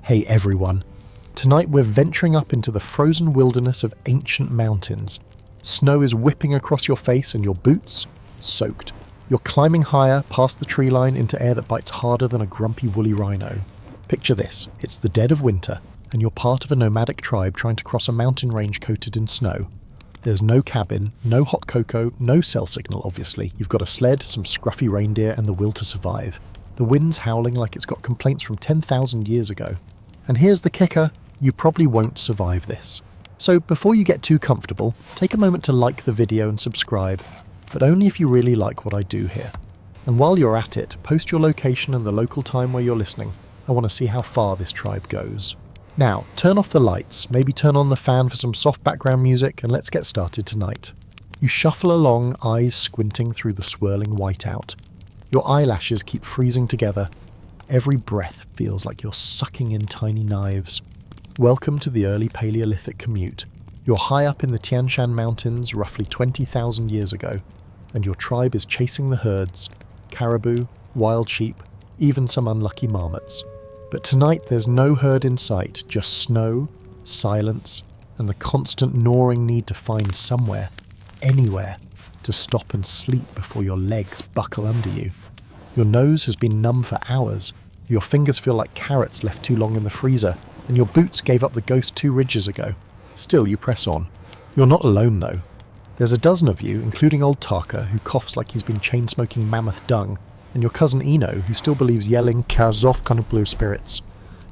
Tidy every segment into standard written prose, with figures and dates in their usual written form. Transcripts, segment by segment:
Hey everyone, tonight we're venturing up into the frozen wilderness of ancient mountains. Snow is whipping across your face and your boots, soaked. You're climbing higher past the tree line into air that bites harder than a grumpy woolly rhino. Picture this, it's the dead of winter, and you're part of a nomadic tribe trying to cross a mountain range coated in snow. There's no cabin, no hot cocoa, no cell signal obviously. You've got a sled, some scruffy reindeer, and the will to survive. The wind's howling like it's got complaints from 10,000 years ago. And here's the kicker, you probably won't survive this. So before you get too comfortable, take a moment to like the video and subscribe, but only if you really like what I do here. And while you're at it, post your location and the local time where you're listening. I want to see how far this tribe goes. Now, turn off the lights, maybe turn on the fan for some soft background music, and let's get started tonight. You shuffle along, eyes squinting through the swirling whiteout. Your eyelashes keep freezing together. Every breath feels like you're sucking in tiny knives. Welcome to the early Paleolithic commute. You're high up in the Tian Shan mountains roughly 20,000 years ago, and your tribe is chasing the herds, caribou, wild sheep, even some unlucky marmots. But tonight there's no herd in sight, just snow, silence, and the constant gnawing need to find somewhere, anywhere, to stop and sleep before your legs buckle under you. Your nose has been numb for hours, your fingers feel like carrots left too long in the freezer, and your boots gave up the ghost 2 ridges ago. Still, you press on. You're not alone though. There's a dozen of you, including old Tarka, who coughs like he's been chain-smoking mammoth dung, and your cousin Eno, who still believes yelling Karzov Kanuplu spirits.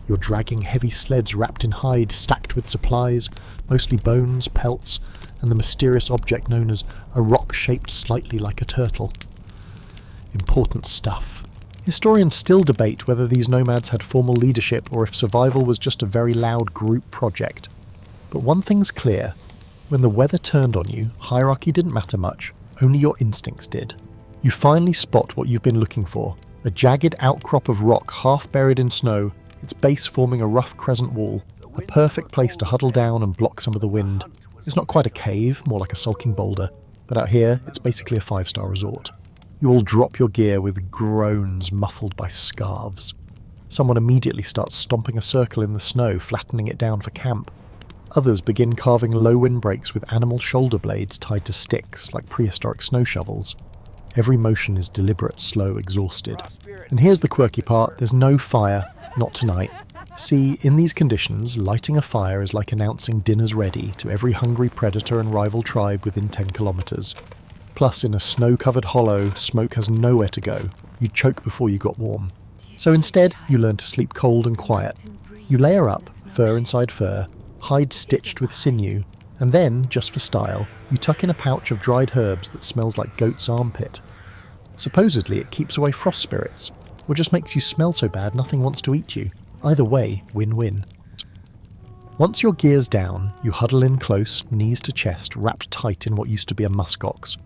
You're dragging heavy sleds wrapped in hide, stacked with supplies, mostly bones, pelts, and the mysterious object known as a rock shaped slightly like a turtle. Important stuff. Historians still debate whether these nomads had formal leadership or if survival was just a very loud group project. But one thing's clear, when the weather turned on you, hierarchy didn't matter much, only your instincts did. You finally spot what you've been looking for, a jagged outcrop of rock half buried in snow, its base forming a rough crescent wall, a perfect place to huddle down and block some of the wind. It's not quite a cave, more like a sulking boulder, but out here it's basically a 5-star resort. You all drop your gear with groans muffled by scarves. Someone immediately starts stomping a circle in the snow, flattening it down for camp. Others begin carving low windbreaks with animal shoulder blades tied to sticks like prehistoric snow shovels. Every motion is deliberate, slow, exhausted. And here's the quirky part, there's no fire, not tonight. See, in these conditions, lighting a fire is like announcing dinner's ready to every hungry predator and rival tribe within 10 kilometers. Plus, in a snow-covered hollow, smoke has nowhere to go. You'd choke before you got warm. So instead, you learn to sleep cold and quiet. You layer up, fur inside fur, hide stitched with sinew, and then, just for style, you tuck in a pouch of dried herbs that smells like goat's armpit. Supposedly it keeps away frost spirits, or just makes you smell so bad nothing wants to eat you. Either way, win-win. Once your gear's down, you huddle in close, knees to chest, wrapped tight in what used to be a muskox.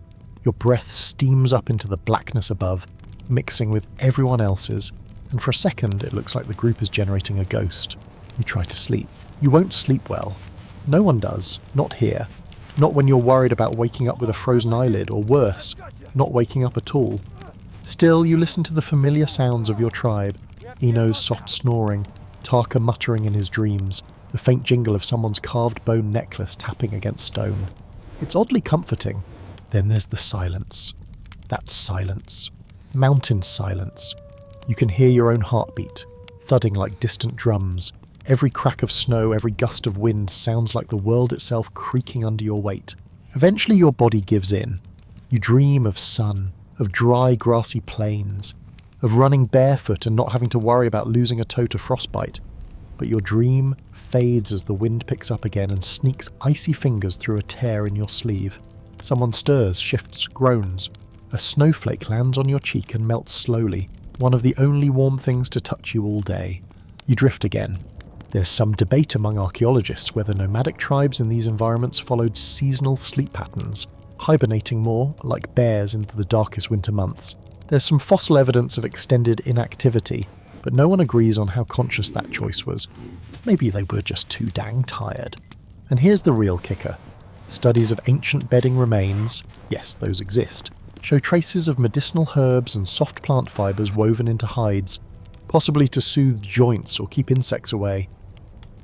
Your breath steams up into the blackness above, mixing with everyone else's, and for a second it looks like the group is generating a ghost. You try to sleep. You won't sleep well. No one does, not here. Not when you're worried about waking up with a frozen eyelid, or worse, not waking up at all. Still, you listen to the familiar sounds of your tribe, Eno's soft snoring, Tarka muttering in his dreams, the faint jingle of someone's carved bone necklace tapping against stone. It's oddly comforting. Then there's the silence. That silence. Mountain silence. You can hear your own heartbeat, thudding like distant drums. Every crack of snow, every gust of wind sounds like the world itself creaking under your weight. Eventually your body gives in. You dream of sun, of dry grassy plains, of running barefoot and not having to worry about losing a toe to frostbite. But your dream fades as the wind picks up again and sneaks icy fingers through a tear in your sleeve. Someone stirs, shifts, groans. A snowflake lands on your cheek and melts slowly, one of the only warm things to touch you all day. You drift again. There's some debate among archaeologists whether nomadic tribes in these environments followed seasonal sleep patterns, hibernating more, like bears into the darkest winter months. There's some fossil evidence of extended inactivity, but no one agrees on how conscious that choice was. Maybe they were just too dang tired. And here's the real kicker. Studies of ancient bedding remains, yes, those exist, show traces of medicinal herbs and soft plant fibres woven into hides. possibly to soothe joints or keep insects away.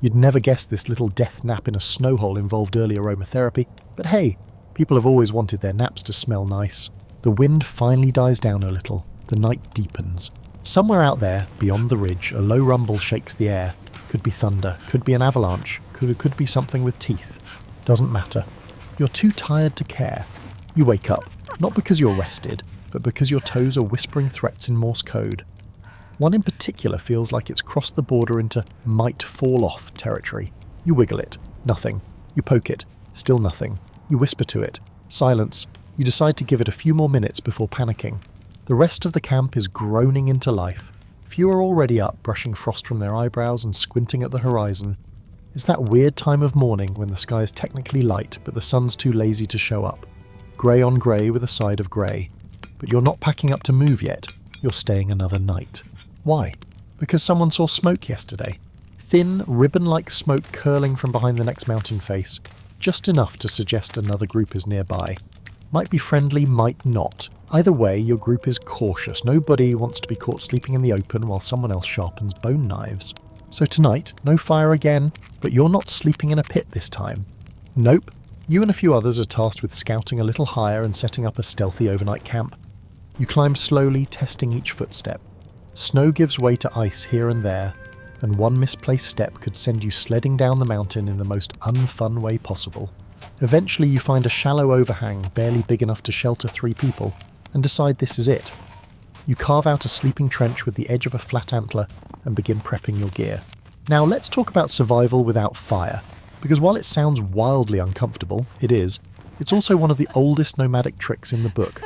You'd never guess this little death nap in a snow hole involved early aromatherapy, but hey, people have always wanted their naps to smell nice. The wind finally dies down a little. The night deepens. Somewhere out there, beyond the ridge, a low rumble shakes the air. Could be thunder, could be an avalanche, could be something with teeth. Doesn't matter. You're too tired to care. You wake up, not because you're rested, but because your toes are whispering threats in Morse code. One in particular feels like it's crossed the border into might fall off territory. You wiggle it. Nothing. You poke it. Still nothing. You whisper to it. Silence. You decide to give it a few more minutes before panicking. The rest of the camp is groaning into life. Few are already up, brushing frost from their eyebrows and squinting at the horizon. It's that weird time of morning when the sky is technically light, but the sun's too lazy to show up. Grey on grey with a side of grey. But you're not packing up to move yet. You're staying another night. Why? Because someone saw smoke yesterday. Thin, ribbon-like smoke curling from behind the next mountain face. Just enough to suggest another group is nearby. Might be friendly, might not. Either way, your group is cautious. Nobody wants to be caught sleeping in the open while someone else sharpens bone knives. So tonight, no fire again, but you're not sleeping in a pit this time. Nope. You and a few others are tasked with scouting a little higher and setting up a stealthy overnight camp. You climb slowly, testing each footstep. Snow gives way to ice here and there, and one misplaced step could send you sledding down the mountain in the most unfun way possible. Eventually you find a shallow overhang barely big enough to shelter 3 people, and decide this is it. You carve out a sleeping trench with the edge of a flat antler and begin prepping your gear. Now let's talk about survival without fire, because while it sounds wildly uncomfortable, it is. It's also one of the oldest nomadic tricks in the book.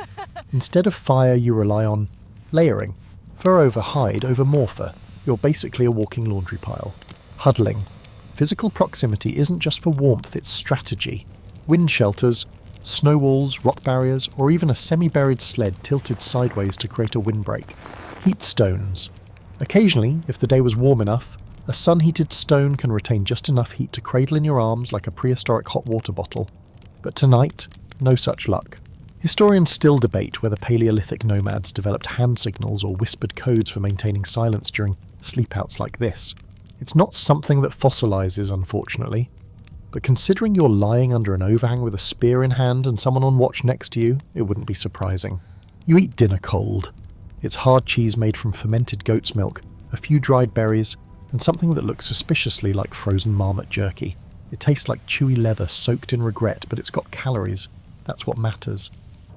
Instead of fire, you rely on layering. Fur over hide over morpher. You're basically a walking laundry pile. Huddling. Physical proximity isn't just for warmth, it's strategy. Wind shelters, snow walls, rock barriers, or even a semi-buried sled tilted sideways to create a windbreak. Heat stones. Occasionally, if the day was warm enough, a sun-heated stone can retain just enough heat to cradle in your arms like a prehistoric hot water bottle. But tonight, no such luck. Historians still debate whether Paleolithic nomads developed hand signals or whispered codes for maintaining silence during sleepouts like this. It's not something that fossilizes, unfortunately. But considering you're lying under an overhang with a spear in hand and someone on watch next to you, it wouldn't be surprising. You eat dinner cold. It's hard cheese made from fermented goat's milk, a few dried berries, and something that looks suspiciously like frozen marmot jerky. It tastes like chewy leather soaked in regret, but it's got calories. That's what matters.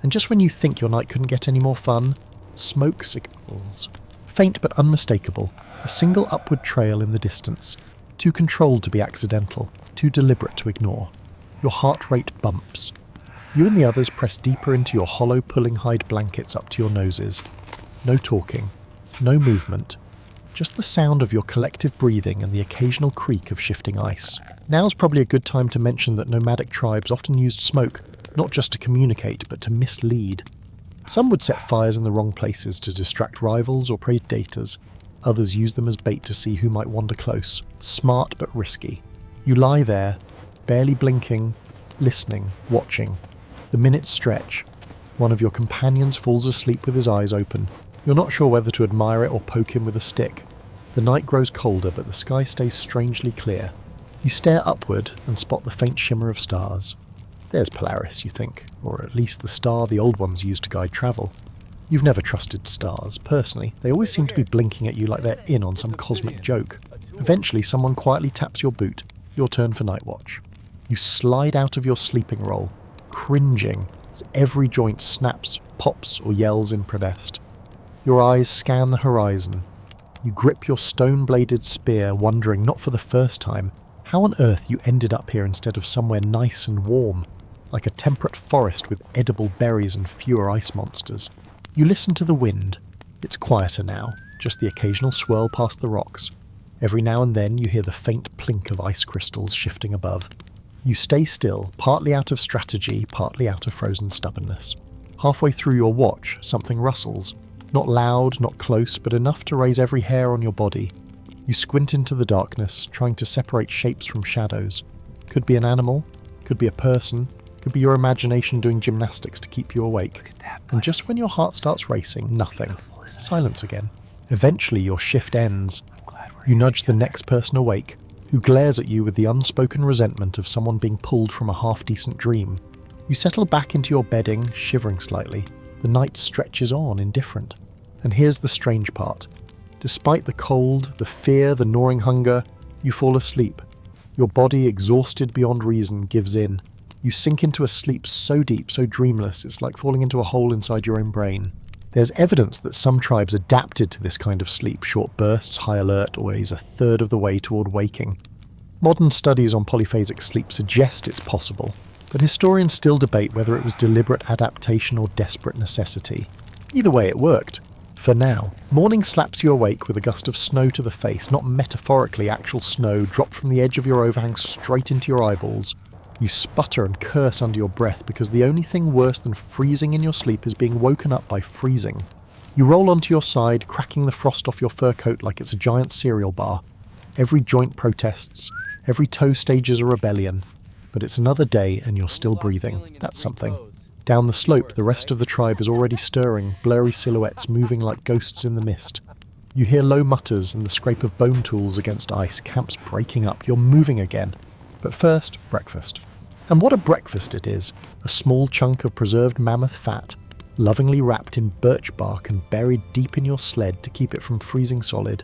And just when you think your night couldn't get any more fun, smoke signals. Faint but unmistakable, a single upward trail in the distance. Too controlled to be accidental, too deliberate to ignore. Your heart rate bumps. You and the others press deeper into your hollow pulling hide blankets up to your noses. No talking, no movement, just the sound of your collective breathing and the occasional creak of shifting ice. Now's probably a good time to mention that nomadic tribes often used smoke, not just to communicate, but to mislead. Some would set fires in the wrong places to distract rivals or predators. Others use them as bait to see who might wander close. Smart but risky. You lie there, barely blinking, listening, watching. The minutes stretch. One of your companions falls asleep with his eyes open. You're not sure whether to admire it or poke him with a stick. The night grows colder, but the sky stays strangely clear. You stare upward and spot the faint shimmer of stars. There's Polaris, you think, or at least the star the old ones used to guide travel. You've never trusted stars, personally. They always seem to be blinking at you like they're in on some cosmic joke. Eventually, someone quietly taps your boot. Your turn for night watch. You slide out of your sleeping roll, cringing as every joint snaps, pops, or yells in protest. Your eyes scan the horizon. You grip your stone-bladed spear, wondering, not for the first time, how on earth you ended up here instead of somewhere nice and warm, like a temperate forest with edible berries and fewer ice monsters. You listen to the wind. It's quieter now, just the occasional swirl past the rocks. Every now and then you hear the faint plink of ice crystals shifting above. You stay still, partly out of strategy, partly out of frozen stubbornness. Halfway through your watch, something rustles. Not loud, not close, but enough to raise every hair on your body. You squint into the darkness, trying to separate shapes from shadows. Could be an animal, could be a person, could be your imagination doing gymnastics to keep you awake. And just when your heart starts racing, nothing. Silence again. Eventually your shift ends. You nudge the next person awake, who glares at you with the unspoken resentment of someone being pulled from a half-decent dream. You settle back into your bedding, shivering slightly. The night stretches on, indifferent. And here's the strange part. Despite the cold, the fear, the gnawing hunger, you fall asleep. Your body, exhausted beyond reason, gives in. You sink into a sleep so deep, so dreamless, it's like falling into a hole inside your own brain. There's evidence that some tribes adapted to this kind of sleep, short bursts, high alert, always a third of the way toward waking. Modern studies on polyphasic sleep suggest it's possible, but historians still debate whether it was deliberate adaptation or desperate necessity. Either way, it worked. For now. Morning slaps you awake with a gust of snow to the face, not metaphorically actual snow dropped from the edge of your overhang straight into your eyeballs. You sputter and curse under your breath because the only thing worse than freezing in your sleep is being woken up by freezing. You roll onto your side, cracking the frost off your fur coat like it's a giant cereal bar. Every joint protests, every toe stages a rebellion. But it's another day and you're still breathing. That's something. Down the slope, the rest of the tribe is already stirring, blurry silhouettes moving like ghosts in the mist. You hear low mutters and the scrape of bone tools against ice, camps breaking up, you're moving again. But first, breakfast. And what a breakfast it is. A small chunk of preserved mammoth fat, lovingly wrapped in birch bark and buried deep in your sled to keep it from freezing solid.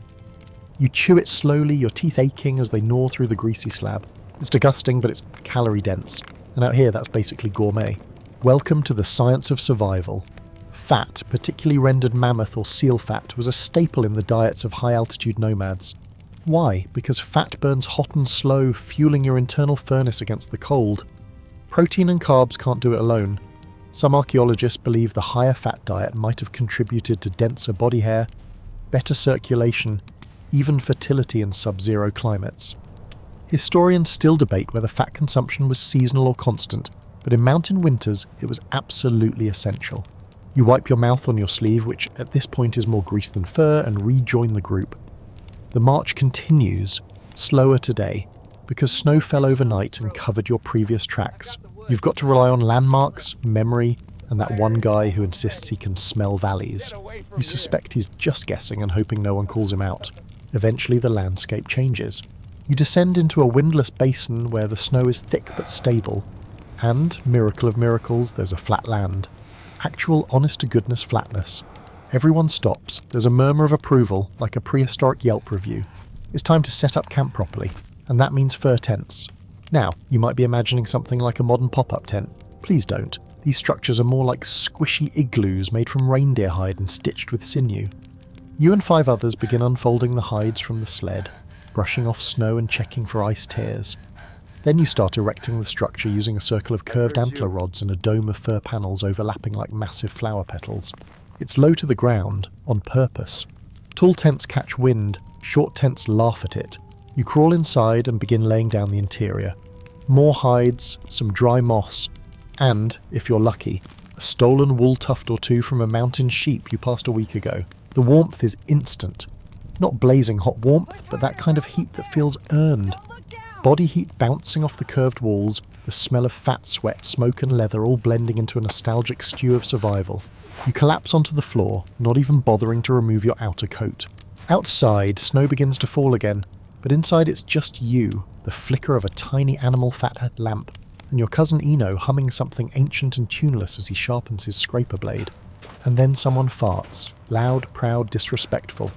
You chew it slowly, your teeth aching as they gnaw through the greasy slab. It's disgusting, but it's calorie dense. And out here, that's basically gourmet. Welcome to the science of survival. Fat, particularly rendered mammoth or seal fat, was a staple in the diets of high-altitude nomads. Why? Because fat burns hot and slow, fueling your internal furnace against the cold. Protein and carbs can't do it alone. Some archaeologists believe the higher fat diet might have contributed to denser body hair, better circulation, even fertility in sub-zero climates. Historians still debate whether fat consumption was seasonal or constant, but in mountain winters it was absolutely essential. You wipe your mouth on your sleeve, which at this point is more grease than fur, and rejoin the group. The march continues, slower today, because snow fell overnight and covered your previous tracks. You've got to rely on landmarks, memory, and that one guy who insists he can smell valleys. You suspect he's just guessing and hoping no one calls him out. Eventually the landscape changes. You descend into a windless basin where the snow is thick but stable. And, miracle of miracles, there's a flat land. Actual honest-to-goodness flatness. Everyone stops. There's a murmur of approval, like a prehistoric Yelp review. It's time to set up camp properly, and that means fur tents. Now, you might be imagining something like a modern pop-up tent. Please don't. These structures are more like squishy igloos made from reindeer hide and stitched with sinew. You and 5 others begin unfolding the hides from the sled, brushing off snow and checking for ice tears. Then you start erecting the structure using a circle of curved antler rods and a dome of fir panels overlapping like massive flower petals. It's low to the ground, on purpose. Tall tents catch wind, short tents laugh at it. You crawl inside and begin laying down the interior. More hides, some dry moss, and, if you're lucky, a stolen wool tuft or two from a mountain sheep you passed a week ago. The warmth is instant. Not blazing hot warmth, but that kind of heat that feels earned. Body heat bouncing off the curved walls, the smell of fat sweat, smoke and leather all blending into a nostalgic stew of survival. You collapse onto the floor, not even bothering to remove your outer coat. Outside, snow begins to fall again, but inside it's just you, the flicker of a tiny animal fathead lamp, and your cousin Eno humming something ancient and tuneless as he sharpens his scraper blade. And then someone farts, loud, proud, disrespectful.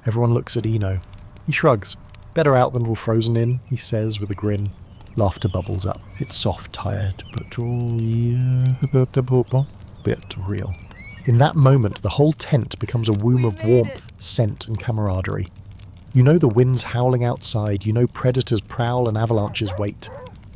Everyone looks at Eno. He shrugs. Better out than we're frozen in, he says with a grin. Laughter bubbles up. It's soft, tired, but bit real. In that moment, the whole tent becomes a womb of warmth, scent, and camaraderie. You know the wind's howling outside, you know predators prowl and avalanches wait.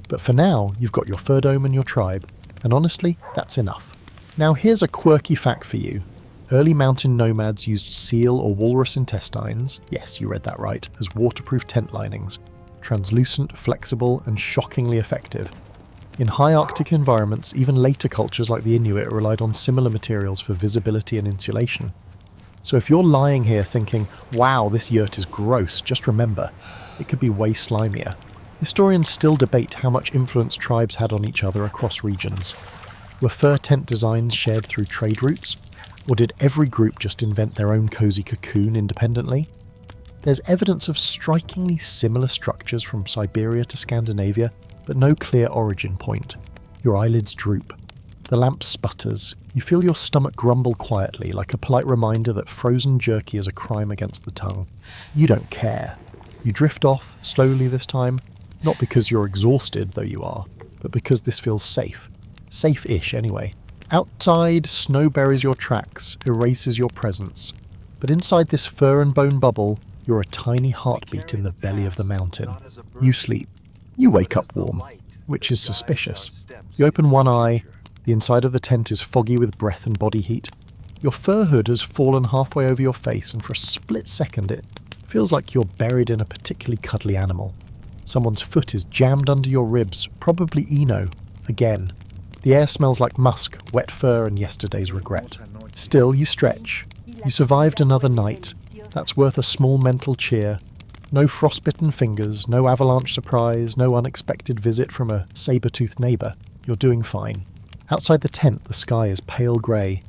But for now, you've got your fur dome and your tribe, and honestly, that's enough. Now here's a quirky fact for you. Early mountain nomads used seal or walrus intestines, yes, you read that right, as waterproof tent linings. Translucent, flexible, and shockingly effective. In high Arctic environments, even later cultures like the Inuit relied on similar materials for visibility and insulation. So if you're lying here thinking, wow, this yurt is gross, just remember, it could be way slimier. Historians still debate how much influence tribes had on each other across regions. Were fur tent designs shared through trade routes? Or did every group just invent their own cozy cocoon independently? There's evidence of strikingly similar structures from Siberia to Scandinavia, but no clear origin point. Your eyelids droop. The lamp sputters. You feel your stomach grumble quietly, like a polite reminder that frozen jerky is a crime against the tongue. You don't care. You drift off, slowly this time, not because you're exhausted, though you are, but because this feels safe. Safe-ish, anyway. Outside, snow buries your tracks, erases your presence. But inside this fur and bone bubble, you're a tiny heartbeat in the belly of the mountain. You sleep. You wake up warm, which is suspicious. You open one eye. The inside of the tent is foggy with breath and body heat. Your fur hood has fallen halfway over your face, and for a split second it feels like you're buried in a particularly cuddly animal. Someone's foot is jammed under your ribs, probably Eno, again. The air smells like musk, wet fur, and yesterday's regret. Still, you stretch. You survived another night. That's worth a small mental cheer. No frostbitten fingers, no avalanche surprise, no unexpected visit from a saber-toothed neighbour. You're doing fine. Outside the tent, the sky is pale grey.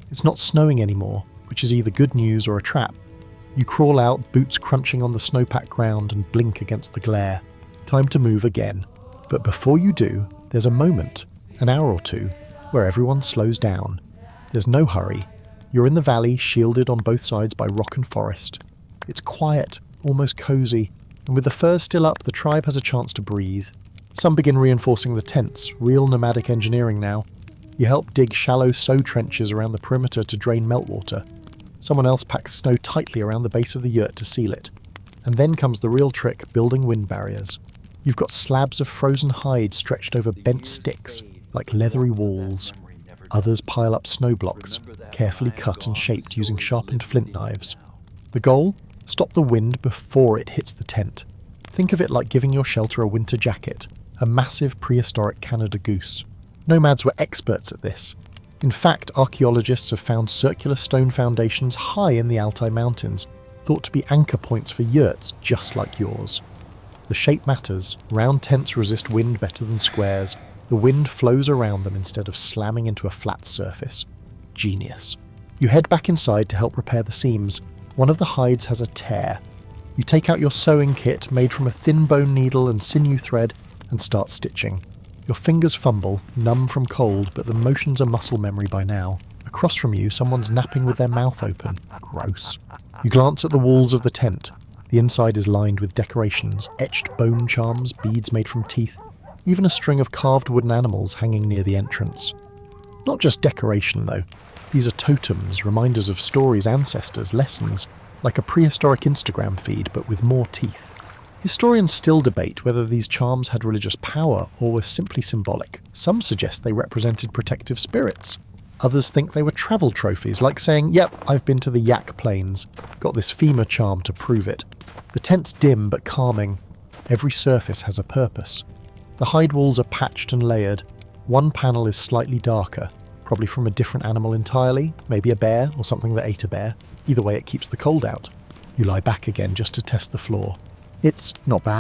It's not snowing anymore, which is either good news or a trap. You crawl out, boots crunching on the snow-packed ground, and blink against the glare. Time to move again. But before you do, there's a moment, an hour or two, where everyone slows down. There's no hurry. You're in the valley, shielded on both sides by rock and forest. It's quiet, almost cosy, and with the furs still up, the tribe has a chance to breathe. Some begin reinforcing the tents, real nomadic engineering now. You help dig shallow sow trenches around the perimeter to drain meltwater. Someone else packs snow tightly around the base of the yurt to seal it. And then comes the real trick, building wind barriers. You've got slabs of frozen hide stretched over bent sticks, like leathery walls. Others pile up snow blocks, carefully cut and shaped using sharpened flint knives. The goal? Stop the wind before it hits the tent. Think of it like giving your shelter a winter jacket, a massive prehistoric Canada goose. Nomads were experts at this. In fact, archaeologists have found circular stone foundations high in the Altai Mountains, thought to be anchor points for yurts just like yours. The shape matters. Round tents resist wind better than squares. The wind flows around them instead of slamming into a flat surface. Genius. You head back inside to help repair the seams. One of the hides has a tear. You take out your sewing kit made from a thin bone needle and sinew thread and start stitching. Your fingers fumble, numb from cold, but the motions are muscle memory by now. Across from you, someone's napping with their mouth open. Gross. You glance at the walls of the tent. The inside is lined with decorations, etched bone charms, beads made from teeth, even a string of carved wooden animals hanging near the entrance. Not just decoration, though. These are totems, reminders of stories, ancestors, lessons, like a prehistoric Instagram feed, but with more teeth. Historians still debate whether these charms had religious power or were simply symbolic. Some suggest they represented protective spirits. Others think they were travel trophies, like saying, yep, I've been to the Yak Plains, got this FEMA charm to prove it. The tent's dim but calming. Every surface has a purpose. The hide walls are patched and layered. One panel is slightly darker, probably from a different animal entirely, maybe a bear or something that ate a bear. Either way, it keeps the cold out. You lie back again just to test the floor. It's not bad.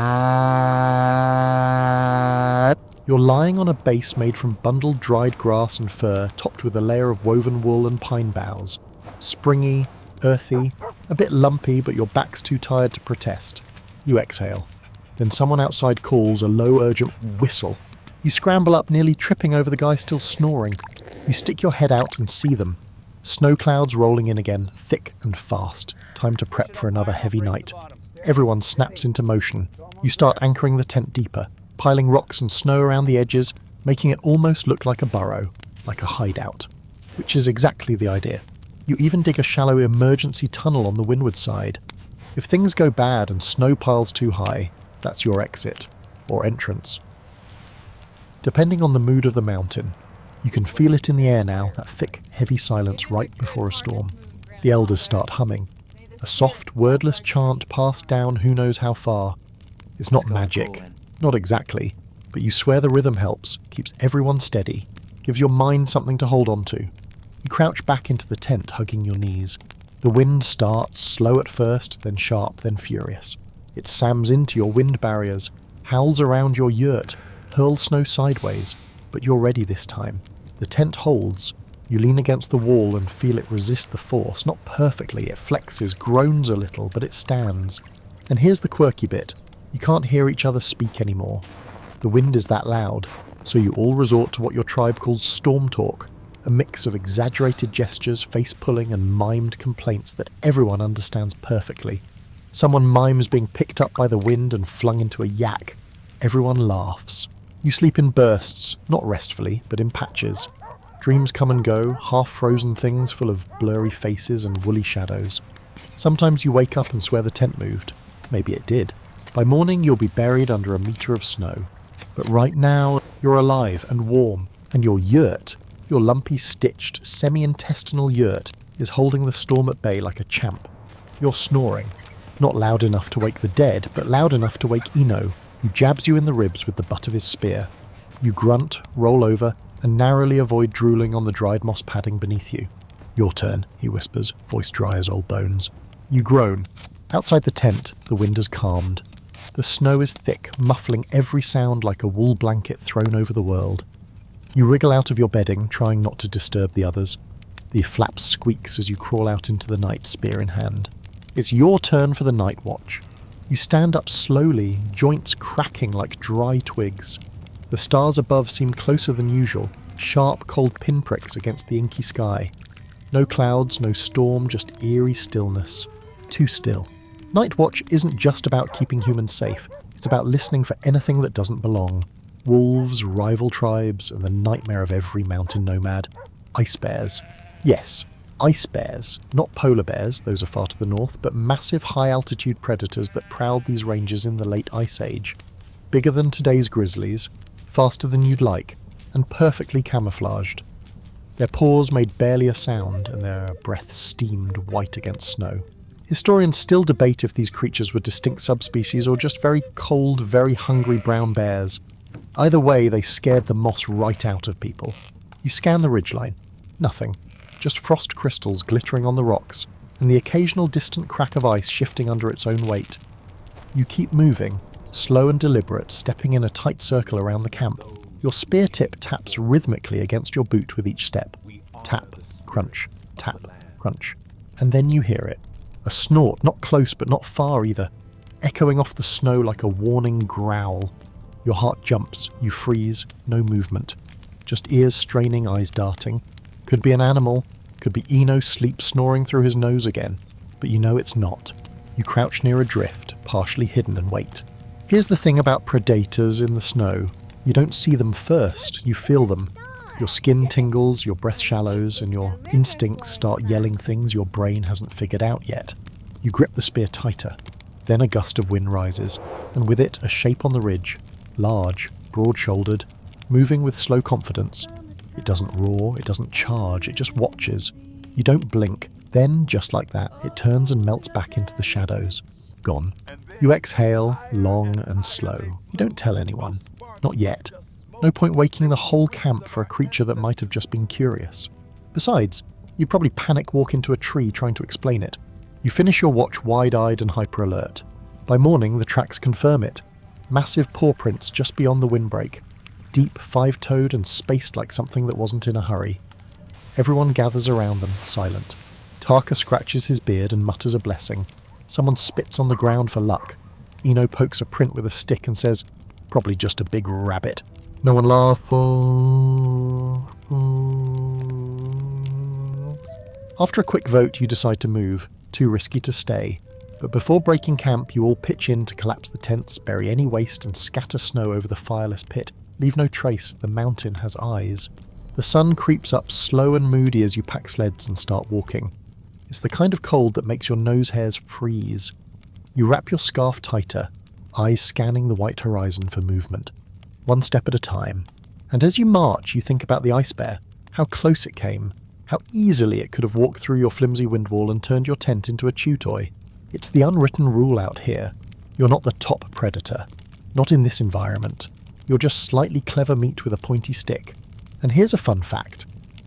You're lying on a base made from bundled dried grass and fur, topped with a layer of woven wool and pine boughs. Springy, earthy, a bit lumpy, but your back's too tired to protest. You exhale. Then someone outside calls, a low, urgent whistle. You scramble up, nearly tripping over the guy still snoring. You stick your head out and see them. Snow clouds rolling in again, thick and fast. Time to prep for another heavy night. Everyone snaps into motion. You start anchoring the tent deeper, piling rocks and snow around the edges, making it almost look like a burrow, like a hideout. Which is exactly the idea. You even dig a shallow emergency tunnel on the windward side. If things go bad and snow piles too high, that's your exit, or entrance. Depending on the mood of the mountain, you can feel it in the air now, that thick, heavy silence right before a storm. The elders start humming. A soft, wordless chant passed down who knows how far. It's not magic. Not exactly. But you swear the rhythm helps, keeps everyone steady, gives your mind something to hold on to. You crouch back into the tent, hugging your knees. The wind starts, slow at first, then sharp, then furious. It sams into your wind barriers, howls around your yurt, hurls snow sideways. But you're ready this time. The tent holds. You lean against the wall and feel it resist the force. Not perfectly, it flexes, groans a little, but it stands. And here's the quirky bit. You can't hear each other speak anymore. The wind is that loud, so you all resort to what your tribe calls storm talk, a mix of exaggerated gestures, face-pulling and mimed complaints that everyone understands perfectly. Someone mimes being picked up by the wind and flung into a yak. Everyone laughs. You sleep in bursts, not restfully, but in patches. Dreams come and go, half-frozen things full of blurry faces and woolly shadows. Sometimes you wake up and swear the tent moved. Maybe it did. By morning you'll be buried under a metre of snow. But right now, you're alive and warm, and your yurt, your lumpy, stitched, semi-intestinal yurt, is holding the storm at bay like a champ. You're snoring. Not loud enough to wake the dead, but loud enough to wake Eno, who jabs you in the ribs with the butt of his spear. You grunt, roll over, and narrowly avoid drooling on the dried moss padding beneath you. "Your turn," he whispers, voice dry as old bones. You groan. Outside the tent, the wind has calmed. The snow is thick, muffling every sound like a wool blanket thrown over the world. You wriggle out of your bedding, trying not to disturb the others. The flap squeaks as you crawl out into the night, spear in hand. It's your turn for the night watch. You stand up slowly, joints cracking like dry twigs. The stars above seem closer than usual, sharp, cold pinpricks against the inky sky. No clouds, no storm, just eerie stillness. Too still. Night watch isn't just about keeping humans safe. It's about listening for anything that doesn't belong. Wolves, rival tribes, and the nightmare of every mountain nomad. Ice bears. Yes, ice bears. Not polar bears, those are far to the north, but massive high-altitude predators that prowled these ranges in the late Ice Age. Bigger than today's grizzlies, faster than you'd like, and perfectly camouflaged. Their paws made barely a sound, and their breath steamed white against snow. Historians still debate if these creatures were distinct subspecies or just very cold, very hungry brown bears. Either way, they scared the moss right out of people. You scan the ridgeline. Nothing. Just frost crystals glittering on the rocks, and the occasional distant crack of ice shifting under its own weight. You keep moving, slow and deliberate, stepping in a tight circle around the camp. Your spear tip taps rhythmically against your boot with each step. Tap, crunch, tap, crunch. And then you hear it. A snort, not close but not far either, echoing off the snow like a warning growl. Your heart jumps, you freeze, no movement. Just ears straining, eyes darting. Could be an animal, could be Eno sleep snoring through his nose again, but you know it's not. You crouch near a drift, partially hidden, and wait. Here's the thing about predators in the snow. You don't see them first, you feel them. Your skin tingles, your breath shallows, and your instincts start yelling things your brain hasn't figured out yet. You grip the spear tighter. Then a gust of wind rises, and with it a shape on the ridge. Large, broad-shouldered, moving with slow confidence. It doesn't roar, it doesn't charge, it just watches. You don't blink. Then, just like that, it turns and melts back into the shadows. Gone. You exhale, long and slow. You don't tell anyone. Not yet. No point waking the whole camp for a creature that might have just been curious. Besides, you'd probably panic walk into a tree trying to explain it. You finish your watch wide-eyed and hyper-alert. By morning, the tracks confirm it. Massive paw prints just beyond the windbreak. Deep, five-toed and spaced like something that wasn't in a hurry. Everyone gathers around them, silent. Tarka scratches his beard and mutters a blessing. Someone spits on the ground for luck. Eno pokes a print with a stick and says, "Probably just a big rabbit." No one laughs. After a quick vote, you decide to move. Too risky to stay. But before breaking camp, you all pitch in to collapse the tents, bury any waste, and scatter snow over the fireless pit. Leave no trace. The mountain has eyes. The sun creeps up slow and moody as you pack sleds and start walking. It's the kind of cold that makes your nose hairs freeze. You wrap your scarf tighter, eyes scanning the white horizon for movement. One step at a time. And as you march, you think about the ice bear. How close it came. How easily it could have walked through your flimsy wind wall and turned your tent into a chew toy. It's the unwritten rule out here. You're not the top predator. Not in this environment. You're just slightly clever meat with a pointy stick. And here's a fun fact.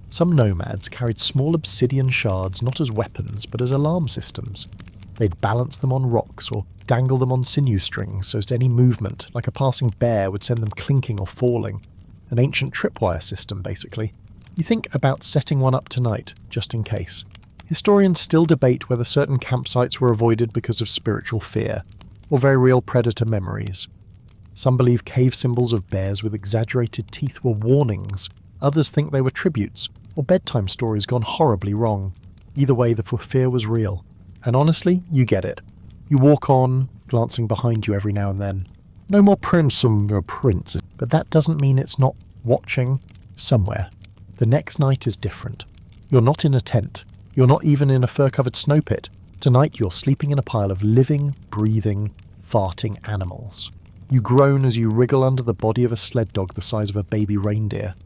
Some nomads carried small obsidian shards not as weapons but as alarm systems. They'd balance them on rocks or dangle them on sinew strings so as any movement, like a passing bear, would send them clinking or falling. An ancient tripwire system, basically. You think about setting one up tonight, just in case. Historians still debate whether certain campsites were avoided because of spiritual fear, or very real predator memories. Some believe cave symbols of bears with exaggerated teeth were warnings, others think they were tributes, or bedtime stories gone horribly wrong. Either way, the fear was real. And honestly, you get it. You walk on, glancing behind you every now and then. No more prints from your prints, but that doesn't mean it's not watching somewhere. The next night is different. You're not in a tent. You're not even in a fur-covered snow pit. Tonight you're sleeping in a pile of living, breathing, farting animals. You groan as you wriggle under the body of a sled dog the size of a baby reindeer.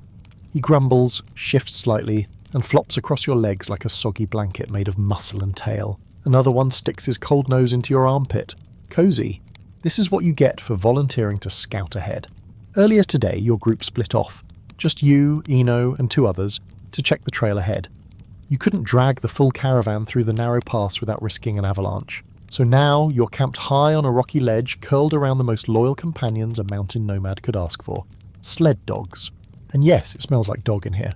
He grumbles, shifts slightly, and flops across your legs like a soggy blanket made of muscle and tail. Another one sticks his cold nose into your armpit. Cozy. This is what you get for volunteering to scout ahead. Earlier today, your group split off. Just you, Eno, and 2 others to check the trail ahead. You couldn't drag the full caravan through the narrow pass without risking an avalanche. So now you're camped high on a rocky ledge, curled around the most loyal companions a mountain nomad could ask for. Sled dogs. And yes, it smells like dog in here.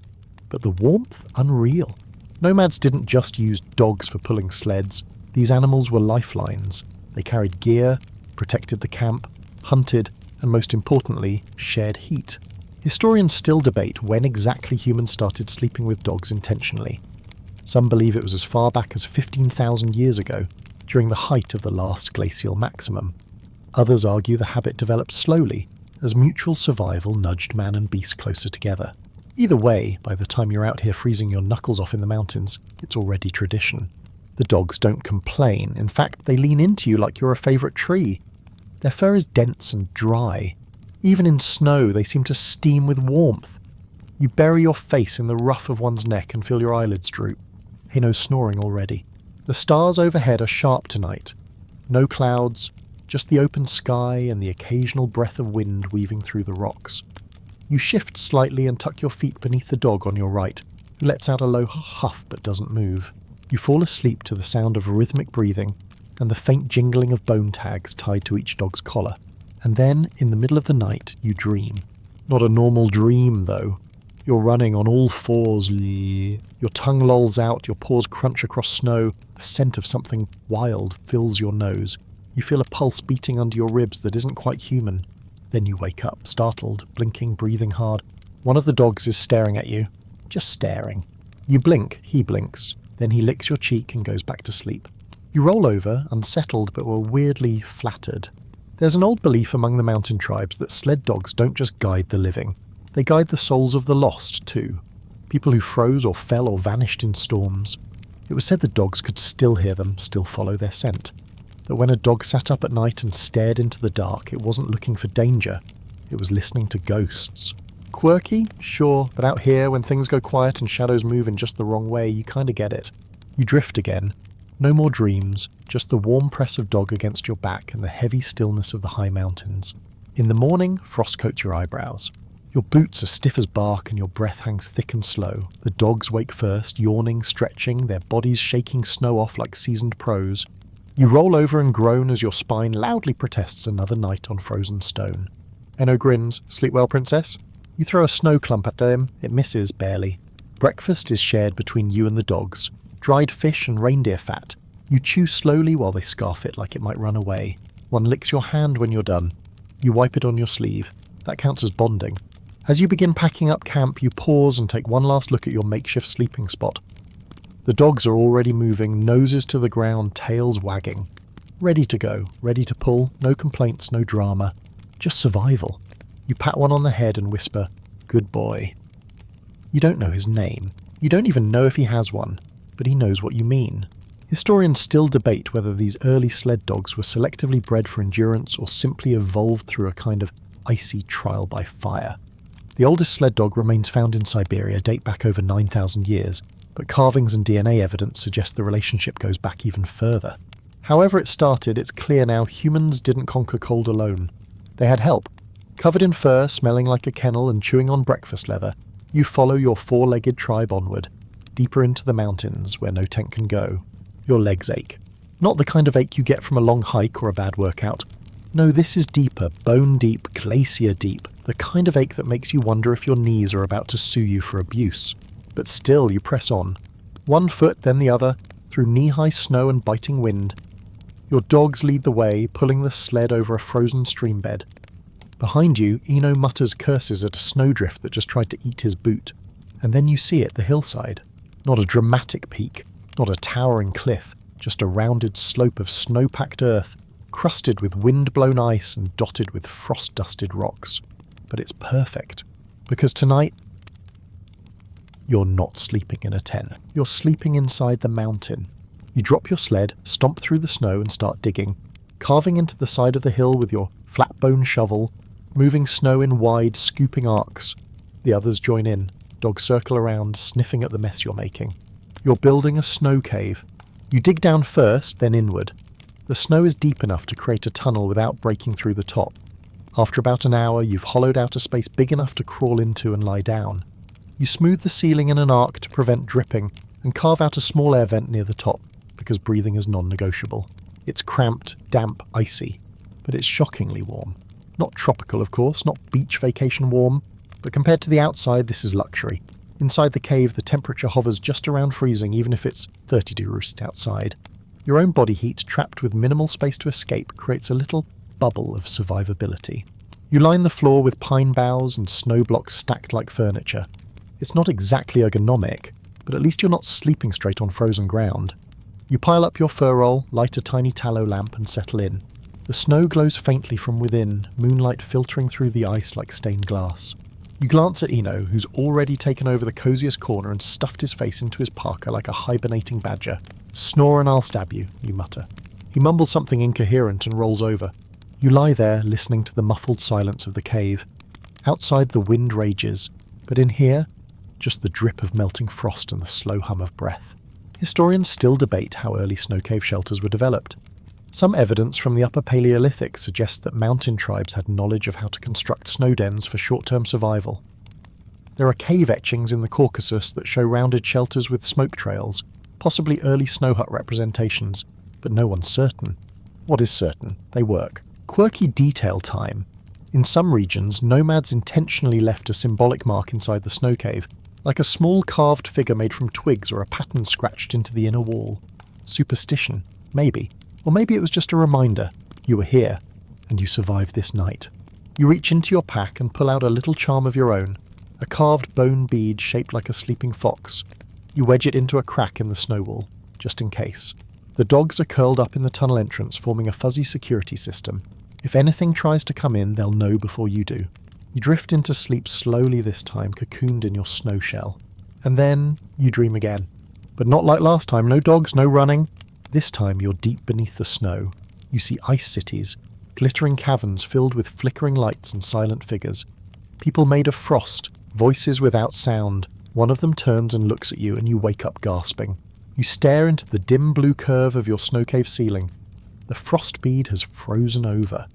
But the warmth? Unreal. Nomads didn't just use dogs for pulling sleds. These animals were lifelines. They carried gear, protected the camp, hunted, and most importantly, shared heat. Historians still debate when exactly humans started sleeping with dogs intentionally. Some believe it was as far back as 15,000 years ago, during the height of the last glacial maximum. Others argue the habit developed slowly, as mutual survival nudged man and beast closer together. Either way, by the time you're out here freezing your knuckles off in the mountains, it's already tradition. The dogs don't complain. In fact, they lean into you like you're a favourite tree. Their fur is dense and dry. Even in snow, they seem to steam with warmth. You bury your face in the ruff of one's neck and feel your eyelids droop. Eno's snoring already. The stars overhead are sharp tonight. No clouds, just the open sky and the occasional breath of wind weaving through the rocks. You shift slightly and tuck your feet beneath the dog on your right, who lets out a low huff but doesn't move. You fall asleep to the sound of rhythmic breathing and the faint jingling of bone tags tied to each dog's collar. And then, in the middle of the night, you dream. Not a normal dream, though. You're running on all fours. Your tongue lolls out, your paws crunch across snow. The scent of something wild fills your nose. You feel a pulse beating under your ribs that isn't quite human. Then you wake up, startled, blinking, breathing hard. One of the dogs is staring at you. Just staring. You blink, he blinks. Then he licks your cheek and goes back to sleep. You roll over, unsettled but were weirdly flattered. There's an old belief among the mountain tribes that sled dogs don't just guide the living. They guide the souls of the lost, too. People who froze or fell or vanished in storms. It was said the dogs could still hear them, still follow their scent. That when a dog sat up at night and stared into the dark, it wasn't looking for danger. It was listening to ghosts. Quirky? Sure, but out here, when things go quiet and shadows move in just the wrong way, you kinda get it. You drift again. No more dreams, just the warm press of dog against your back and the heavy stillness of the high mountains. In the morning, frost coats your eyebrows. Your boots are stiff as bark and your breath hangs thick and slow. The dogs wake first, yawning, stretching, their bodies shaking snow off like seasoned pros. You roll over and groan as your spine loudly protests another night on frozen stone. Eno grins. Sleep well, princess? You throw a snow clump at him. It misses, barely. Breakfast is shared between you and the dogs. Dried fish and reindeer fat. You chew slowly while they scarf it like it might run away. One licks your hand when you're done. You wipe it on your sleeve. That counts as bonding. As you begin packing up camp, you pause and take one last look at your makeshift sleeping spot. The dogs are already moving, noses to the ground, tails wagging. Ready to go, ready to pull, no complaints, no drama. Just survival. You pat one on the head and whisper, "Good boy." You don't know his name. You don't even know if he has one, but he knows what you mean. Historians still debate whether these early sled dogs were selectively bred for endurance or simply evolved through a kind of icy trial by fire. The oldest sled dog remains found in Siberia date back over 9,000 years, but carvings and DNA evidence suggest the relationship goes back even further. However it started, it's clear now humans didn't conquer cold alone. They had help. Covered in fur, smelling like a kennel and chewing on breakfast leather, you follow your four-legged tribe onward, deeper into the mountains where no tent can go. Your legs ache. Not the kind of ache you get from a long hike or a bad workout. No, this is deeper, bone deep, glacier deep, the kind of ache that makes you wonder if your knees are about to sue you for abuse. But still you press on. One foot, then the other, through knee-high snow and biting wind. Your dogs lead the way, pulling the sled over a frozen stream bed. Behind you, Eno mutters curses at a snowdrift that just tried to eat his boot. And then you see it, the hillside. Not a dramatic peak, not a towering cliff, just a rounded slope of snow-packed earth, crusted with wind-blown ice and dotted with frost-dusted rocks. But it's perfect, because tonight, you're not sleeping in a tent. You're sleeping inside the mountain. You drop your sled, stomp through the snow and start digging, carving into the side of the hill with your flat-bone shovel, moving snow in wide, scooping arcs. The others join in. Dogs circle around, sniffing at the mess you're making. You're building a snow cave. You dig down first, then inward. The snow is deep enough to create a tunnel without breaking through the top. After about an hour, you've hollowed out a space big enough to crawl into and lie down. You smooth the ceiling in an arc to prevent dripping, and carve out a small air vent near the top, because breathing is non-negotiable. It's cramped, damp, icy, but it's shockingly warm. Not tropical, of course, not beach vacation warm, but compared to the outside, this is luxury. Inside the cave, the temperature hovers just around freezing, even if it's 30 degrees outside. Your own body heat, trapped with minimal space to escape, creates a little bubble of survivability. You line the floor with pine boughs and snow blocks stacked like furniture. It's not exactly ergonomic, but at least you're not sleeping straight on frozen ground. You pile up your fur roll, light a tiny tallow lamp and settle in. The snow glows faintly from within, moonlight filtering through the ice like stained glass. You glance at Eno, who's already taken over the coziest corner and stuffed his face into his parka like a hibernating badger. "Snore and I'll stab you," you mutter. He mumbles something incoherent and rolls over. You lie there, listening to the muffled silence of the cave. Outside the wind rages, but in here, just the drip of melting frost and the slow hum of breath. Historians still debate how early snow cave shelters were developed. Some evidence from the Upper Paleolithic suggests that mountain tribes had knowledge of how to construct snow dens for short-term survival. There are cave etchings in the Caucasus that show rounded shelters with smoke trails, possibly early snow hut representations, but no one's certain. What is certain? They work. Quirky detail time. In some regions, nomads intentionally left a symbolic mark inside the snow cave, like a small carved figure made from twigs or a pattern scratched into the inner wall. Superstition, maybe. Or maybe it was just a reminder. You were here, and you survived this night. You reach into your pack and pull out a little charm of your own, a carved bone bead shaped like a sleeping fox. You wedge it into a crack in the snow wall, just in case. The dogs are curled up in the tunnel entrance, forming a fuzzy security system. If anything tries to come in, they'll know before you do. You drift into sleep slowly this time, cocooned in your snow shell. And then you dream again. But not like last time, no dogs, no running. This time you're deep beneath the snow. You see ice cities, glittering caverns filled with flickering lights and silent figures. People made of frost, voices without sound. One of them turns and looks at you and you wake up gasping. You stare into the dim blue curve of your snow cave ceiling. The frost bead has frozen over.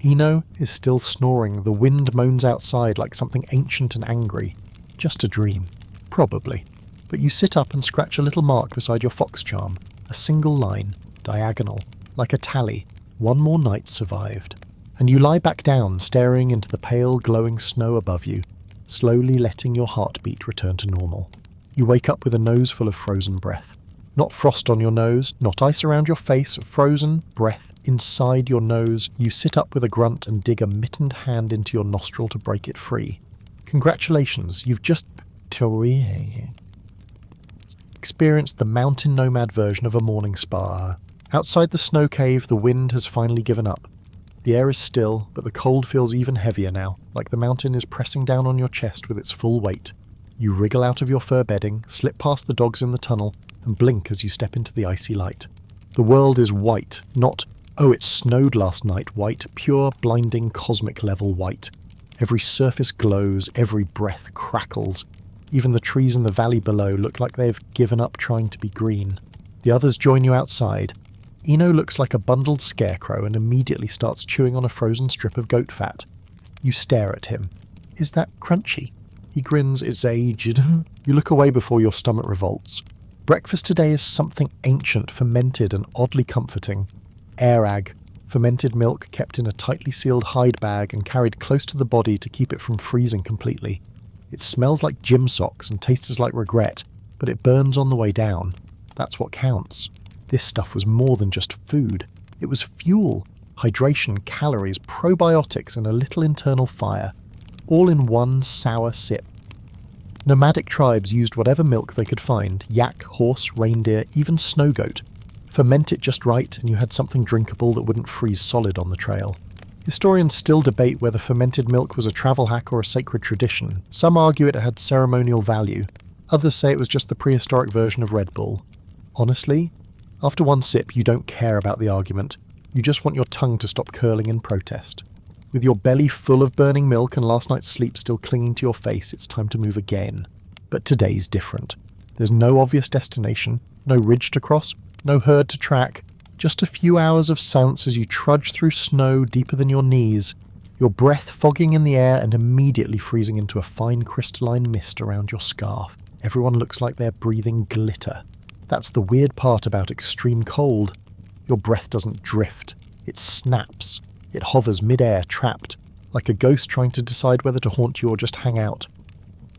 Eno is still snoring. The wind moans outside like something ancient and angry. Just a dream. Probably. But you sit up and scratch a little mark beside your fox charm. A single line, diagonal, like a tally. One more night survived. And you lie back down, staring into the pale, glowing snow above you, slowly letting your heartbeat return to normal. You wake up with a nose full of frozen breath. Not frost on your nose, not ice around your face, frozen breath inside your nose. You sit up with a grunt and dig a mittened hand into your nostril to break it free. Congratulations, you've just experienced the mountain nomad version of a morning spa. Outside the snow cave, the wind has finally given up. The air is still, but the cold feels even heavier now, like the mountain is pressing down on your chest with its full weight. You wriggle out of your fur bedding, slip past the dogs in the tunnel, and blink as you step into the icy light. The world is white, not, oh it snowed last night white, pure, blinding, cosmic level white. Every surface glows, every breath crackles. Even the trees in the valley below look like they've given up trying to be green. The others join you outside. Eno looks like a bundled scarecrow and immediately starts chewing on a frozen strip of goat fat. You stare at him. Is that crunchy? He grins, it's aged. You look away before your stomach revolts. Breakfast today is something ancient, fermented and oddly comforting. Airag. Fermented milk kept in a tightly sealed hide bag and carried close to the body to keep it from freezing completely. It smells like gym socks and tastes like regret, but it burns on the way down. That's what counts. This stuff was more than just food. It was fuel, hydration, calories, probiotics, and a little internal fire, all in one sour sip. Nomadic tribes used whatever milk they could find, yak, horse, reindeer, even snow goat. Ferment it just right and you had something drinkable that wouldn't freeze solid on the trail. Historians still debate whether fermented milk was a travel hack or a sacred tradition. Some argue it had ceremonial value. Others say it was just the prehistoric version of Red Bull. Honestly, after one sip you don't care about the argument. You just want your tongue to stop curling in protest. With your belly full of burning milk and last night's sleep still clinging to your face, it's time to move again. But today's different. There's no obvious destination, no ridge to cross, no herd to track, just a few hours of silence as you trudge through snow deeper than your knees, your breath fogging in the air and immediately freezing into a fine crystalline mist around your scarf. Everyone looks like they're breathing glitter. That's the weird part about extreme cold. Your breath doesn't drift, it snaps. It hovers mid-air, trapped, like a ghost trying to decide whether to haunt you or just hang out.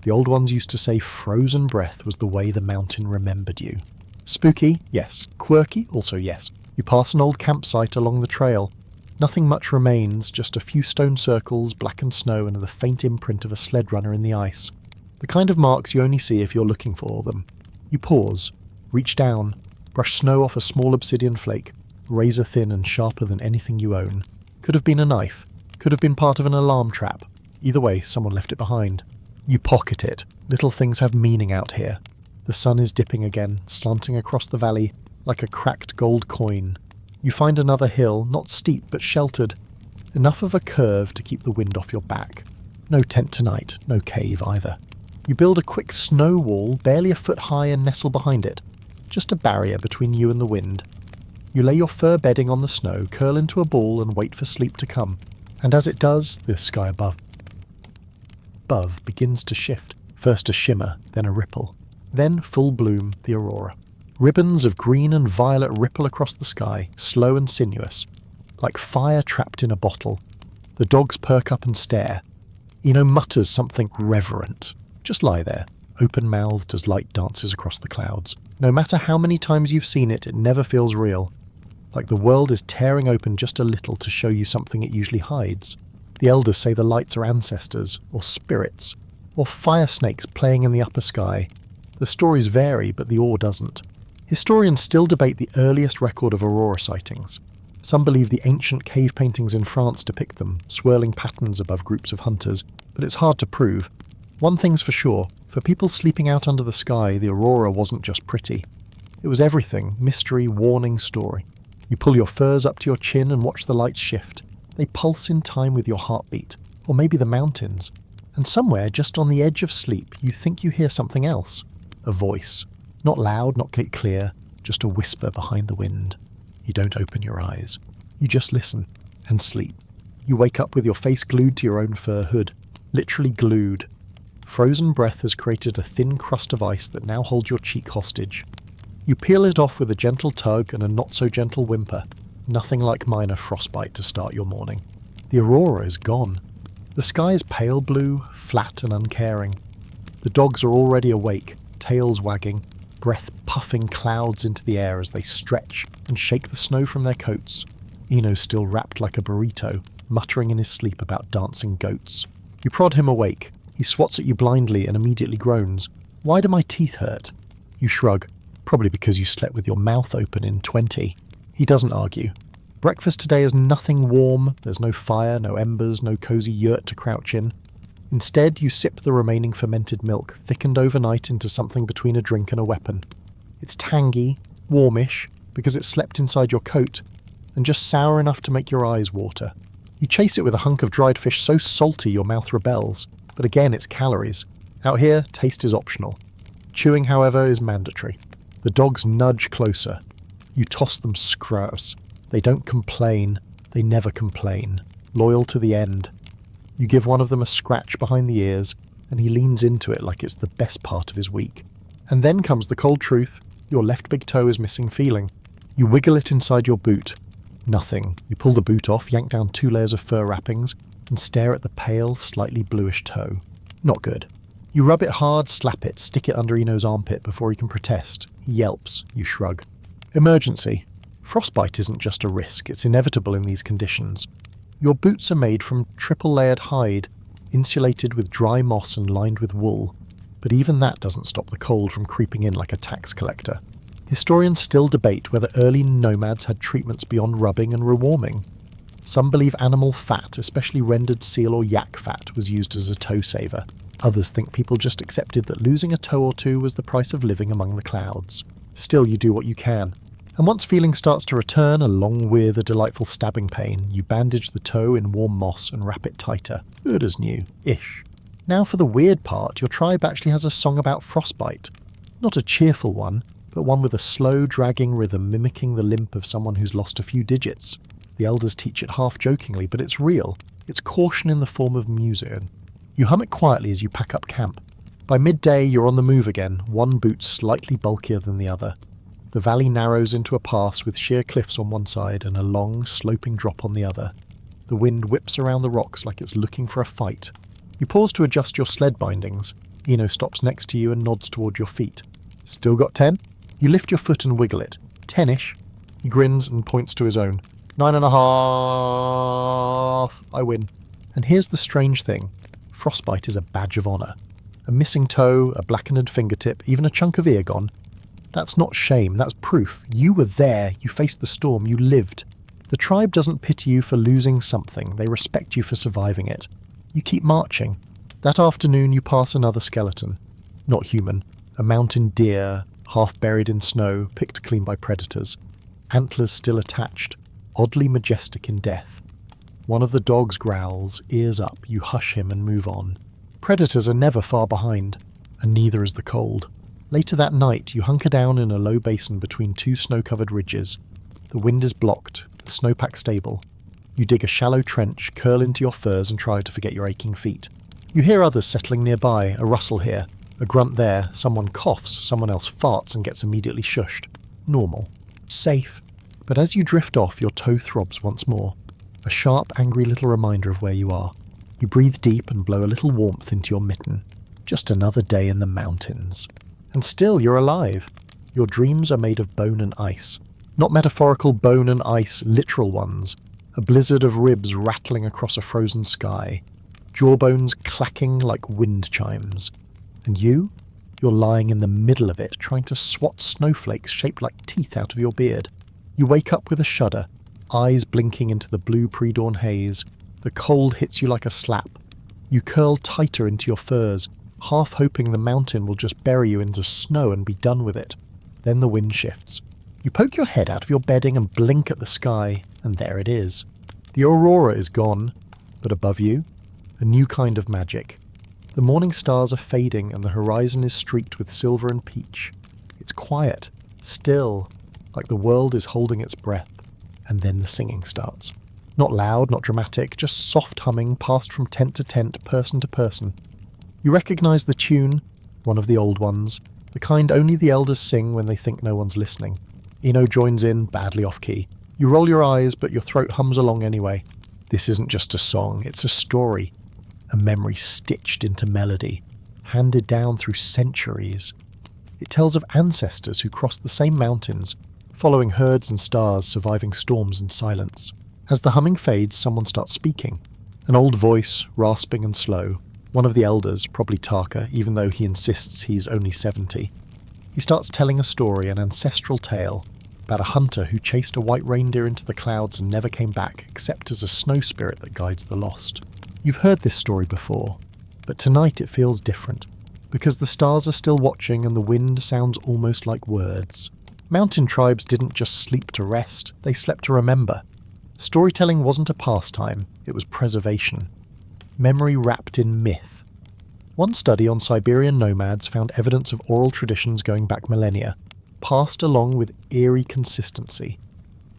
The old ones used to say frozen breath was the way the mountain remembered you. Spooky? Yes. Quirky? Also yes. You pass an old campsite along the trail. Nothing much remains, just a few stone circles, blackened snow, and the faint imprint of a sled runner in the ice. The kind of marks you only see if you're looking for them. You pause, reach down, brush snow off a small obsidian flake, razor thin and sharper than anything you own. Could have been a knife, could have been part of an alarm trap. Either way, someone left it behind. You pocket it. Little things have meaning out here. The sun is dipping again, slanting across the valley like a cracked gold coin. You find another hill, not steep but sheltered. Enough of a curve to keep the wind off your back. No tent tonight, no cave either. You build a quick snow wall, barely a foot high, and nestle behind it. Just a barrier between you and the wind. You lay your fur bedding on the snow, curl into a ball and wait for sleep to come. And as it does, the sky above begins to shift. First a shimmer, then a ripple. Then, full bloom, the aurora. Ribbons of green and violet ripple across the sky, slow and sinuous, like fire trapped in a bottle. The dogs perk up and stare. Eno mutters something reverent. Just lie there, open-mouthed as light dances across the clouds. No matter how many times you've seen it, it never feels real. Like the world is tearing open just a little to show you something it usually hides. The elders say the lights are ancestors, or spirits, or fire snakes playing in the upper sky. The stories vary, but the awe doesn't. Historians still debate the earliest record of aurora sightings. Some believe the ancient cave paintings in France depict them, swirling patterns above groups of hunters, but it's hard to prove. One thing's for sure, for people sleeping out under the sky, the aurora wasn't just pretty. It was everything: mystery, warning, story. You pull your furs up to your chin and watch the lights shift. They pulse in time with your heartbeat, or maybe the mountains. And somewhere, just on the edge of sleep, you think you hear something else. A voice. Not loud, not clear, just a whisper behind the wind. You don't open your eyes. You just listen and sleep. You wake up with your face glued to your own fur hood. Literally glued. Frozen breath has created a thin crust of ice that now holds your cheek hostage. You peel it off with a gentle tug and a not-so-gentle whimper. Nothing like minor frostbite to start your morning. The aurora is gone. The sky is pale blue, flat and uncaring. The dogs are already awake, tails wagging, breath puffing clouds into the air as they stretch and shake the snow from their coats. Eno's still wrapped like a burrito, muttering in his sleep about dancing goats. You prod him awake. He swats at you blindly and immediately groans. "Why do my teeth hurt?" You shrug. Probably because you slept with your mouth open in 20. He doesn't argue. Breakfast today is nothing warm. There's no fire, no embers, no cozy yurt to crouch in. Instead, you sip the remaining fermented milk, thickened overnight into something between a drink and a weapon. It's tangy, warmish, because it slept inside your coat, and just sour enough to make your eyes water. You chase it with a hunk of dried fish so salty your mouth rebels, but again it's calories. Out here, taste is optional. Chewing, however, is mandatory. The dogs nudge closer. You toss them scraps. They don't complain. They never complain. Loyal to the end. You give one of them a scratch behind the ears, and he leans into it like it's the best part of his week. And then comes the cold truth. Your left big toe is missing feeling. You wiggle it inside your boot. Nothing. You pull the boot off, yank down 2 layers of fur wrappings, and stare at the pale, slightly bluish toe. Not good. You rub it hard, slap it, stick it under Eno's armpit before he can protest. He yelps. You shrug. Emergency. Frostbite isn't just a risk, it's inevitable in these conditions. Your boots are made from triple-layered hide, insulated with dry moss and lined with wool, but even that doesn't stop the cold from creeping in like a tax collector. Historians still debate whether early nomads had treatments beyond rubbing and rewarming. Some believe animal fat, especially rendered seal or yak fat, was used as a toe saver. Others think people just accepted that losing a toe or two was the price of living among the clouds. Still, you do what you can. And once feeling starts to return, along with a delightful stabbing pain, you bandage the toe in warm moss and wrap it tighter. Good as new-ish. Now for the weird part, your tribe actually has a song about frostbite. Not a cheerful one, but one with a slow, dragging rhythm mimicking the limp of someone who's lost a few digits. The elders teach it half-jokingly, but it's real. It's caution in the form of music. You hum it quietly as you pack up camp. By midday, you're on the move again, one boot slightly bulkier than the other. The valley narrows into a pass with sheer cliffs on one side and a long, sloping drop on the other. The wind whips around the rocks like it's looking for a fight. You pause to adjust your sled bindings. Eno stops next to you and nods toward your feet. Still got 10? You lift your foot and wiggle it. 10-ish. He grins and points to his own. 9.5. I win. And here's the strange thing. Frostbite is a badge of honour. A missing toe, a blackened fingertip, even a chunk of ear gone. That's not shame, that's proof. You were there, you faced the storm, you lived. The tribe doesn't pity you for losing something, they respect you for surviving it. You keep marching. That afternoon you pass another skeleton. Not human. A mountain deer, half buried in snow, picked clean by predators. Antlers still attached, oddly majestic in death. One of the dogs growls, ears up, you hush him and move on. Predators are never far behind, and neither is the cold. Later that night, you hunker down in a low basin between 2 snow-covered ridges. The wind is blocked, the snowpack stable. You dig a shallow trench, curl into your furs and try to forget your aching feet. You hear others settling nearby, a rustle here, a grunt there, someone coughs, someone else farts and gets immediately shushed. Normal. Safe. But as you drift off, your toe throbs once more. A sharp, angry little reminder of where you are. You breathe deep and blow a little warmth into your mitten. Just another day in the mountains. And still you're alive. Your dreams are made of bone and ice. Not metaphorical bone and ice, literal ones. A blizzard of ribs rattling across a frozen sky. Jawbones clacking like wind chimes. And you? You're lying in the middle of it, trying to swat snowflakes shaped like teeth out of your beard. You wake up with a shudder, eyes blinking into the blue pre-dawn haze. The cold hits you like a slap. You curl tighter into your furs, half hoping the mountain will just bury you into snow and be done with it. Then the wind shifts. You poke your head out of your bedding and blink at the sky, and there it is. The aurora is gone, but above you, a new kind of magic. The morning stars are fading and the horizon is streaked with silver and peach. It's quiet, still, like the world is holding its breath. And then the singing starts. Not loud, not dramatic, just soft humming passed from tent to tent, person to person. You recognize the tune, one of the old ones, the kind only the elders sing when they think no one's listening. Eno joins in, badly off-key. You roll your eyes, but your throat hums along anyway. This isn't just a song, it's a story. A memory stitched into melody, handed down through centuries. It tells of ancestors who crossed the same mountains, following herds and stars, surviving storms and silence. As the humming fades, someone starts speaking. An old voice, rasping and slow. One of the elders, probably Taka, even though he insists he's only 70. He starts telling a story, an ancestral tale, about a hunter who chased a white reindeer into the clouds and never came back, except as a snow spirit that guides the lost. You've heard this story before, but tonight it feels different, because the stars are still watching and the wind sounds almost like words. Mountain tribes didn't just sleep to rest, they slept to remember. Storytelling wasn't a pastime, it was preservation. Memory wrapped in myth. One study on Siberian nomads found evidence of oral traditions going back millennia, passed along with eerie consistency.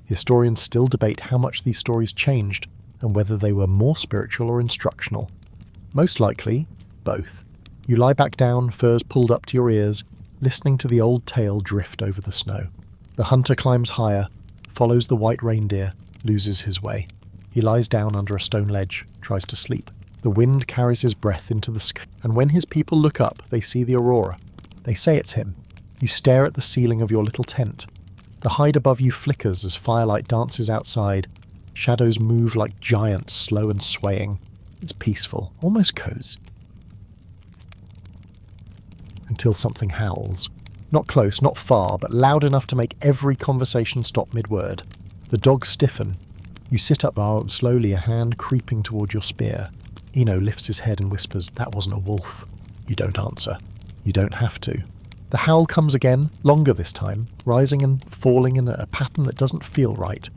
Historians still debate how much these stories changed, and whether they were more spiritual or instructional. Most likely, both. You lie back down, furs pulled up to your ears, listening to the old tale drift over the snow. The hunter climbs higher, follows the white reindeer, loses his way. He lies down under a stone ledge, tries to sleep. The wind carries his breath into the sky, and when his people look up, they see the aurora. They say it's him. You stare at the ceiling of your little tent. The hide above you flickers as firelight dances outside. Shadows move like giants, slow and swaying. It's peaceful, almost cozy. Until something howls. Not close, not far, but loud enough to make every conversation stop mid-word. The dogs stiffen. You sit up slowly, a hand creeping toward your spear. Eno lifts his head and whispers, "That wasn't a wolf." You don't answer. You don't have to. The howl comes again, longer this time, rising and falling in a pattern that doesn't feel right.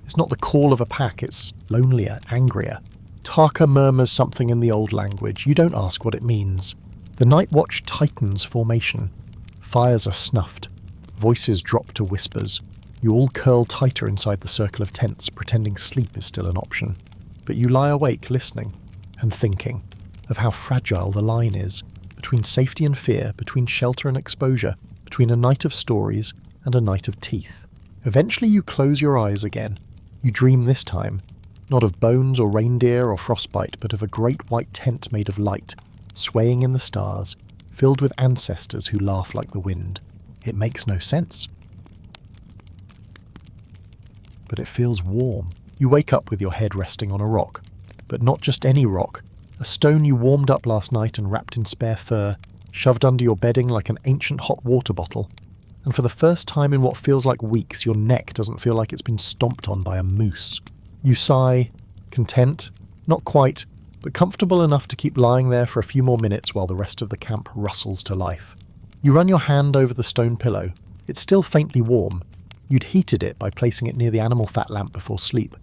It's not the call of a pack, it's lonelier, angrier. Taka murmurs something in the old language. You don't ask what it means. The night watch tightens formation. Fires are snuffed. Voices drop to whispers. You all curl tighter inside the circle of tents, pretending sleep is still an option. But you lie awake, listening and thinking of how fragile the line is between safety and fear, between shelter and exposure, between a night of stories and a night of teeth. Eventually you close your eyes again. You dream this time, not of bones or reindeer or frostbite, but of a great white tent made of light, swaying in the stars, filled with ancestors who laugh like the wind. It makes no sense. But it feels warm. You wake up with your head resting on a rock. But not just any rock. A stone you warmed up last night and wrapped in spare fur, shoved under your bedding like an ancient hot water bottle. And for the first time in what feels like weeks, your neck doesn't feel like it's been stomped on by a moose. You sigh, content, not quite, but comfortable enough to keep lying there for a few more minutes while the rest of the camp rustles to life. You run your hand over the stone pillow. It's still faintly warm. You'd heated it by placing it near the animal fat lamp before sleep.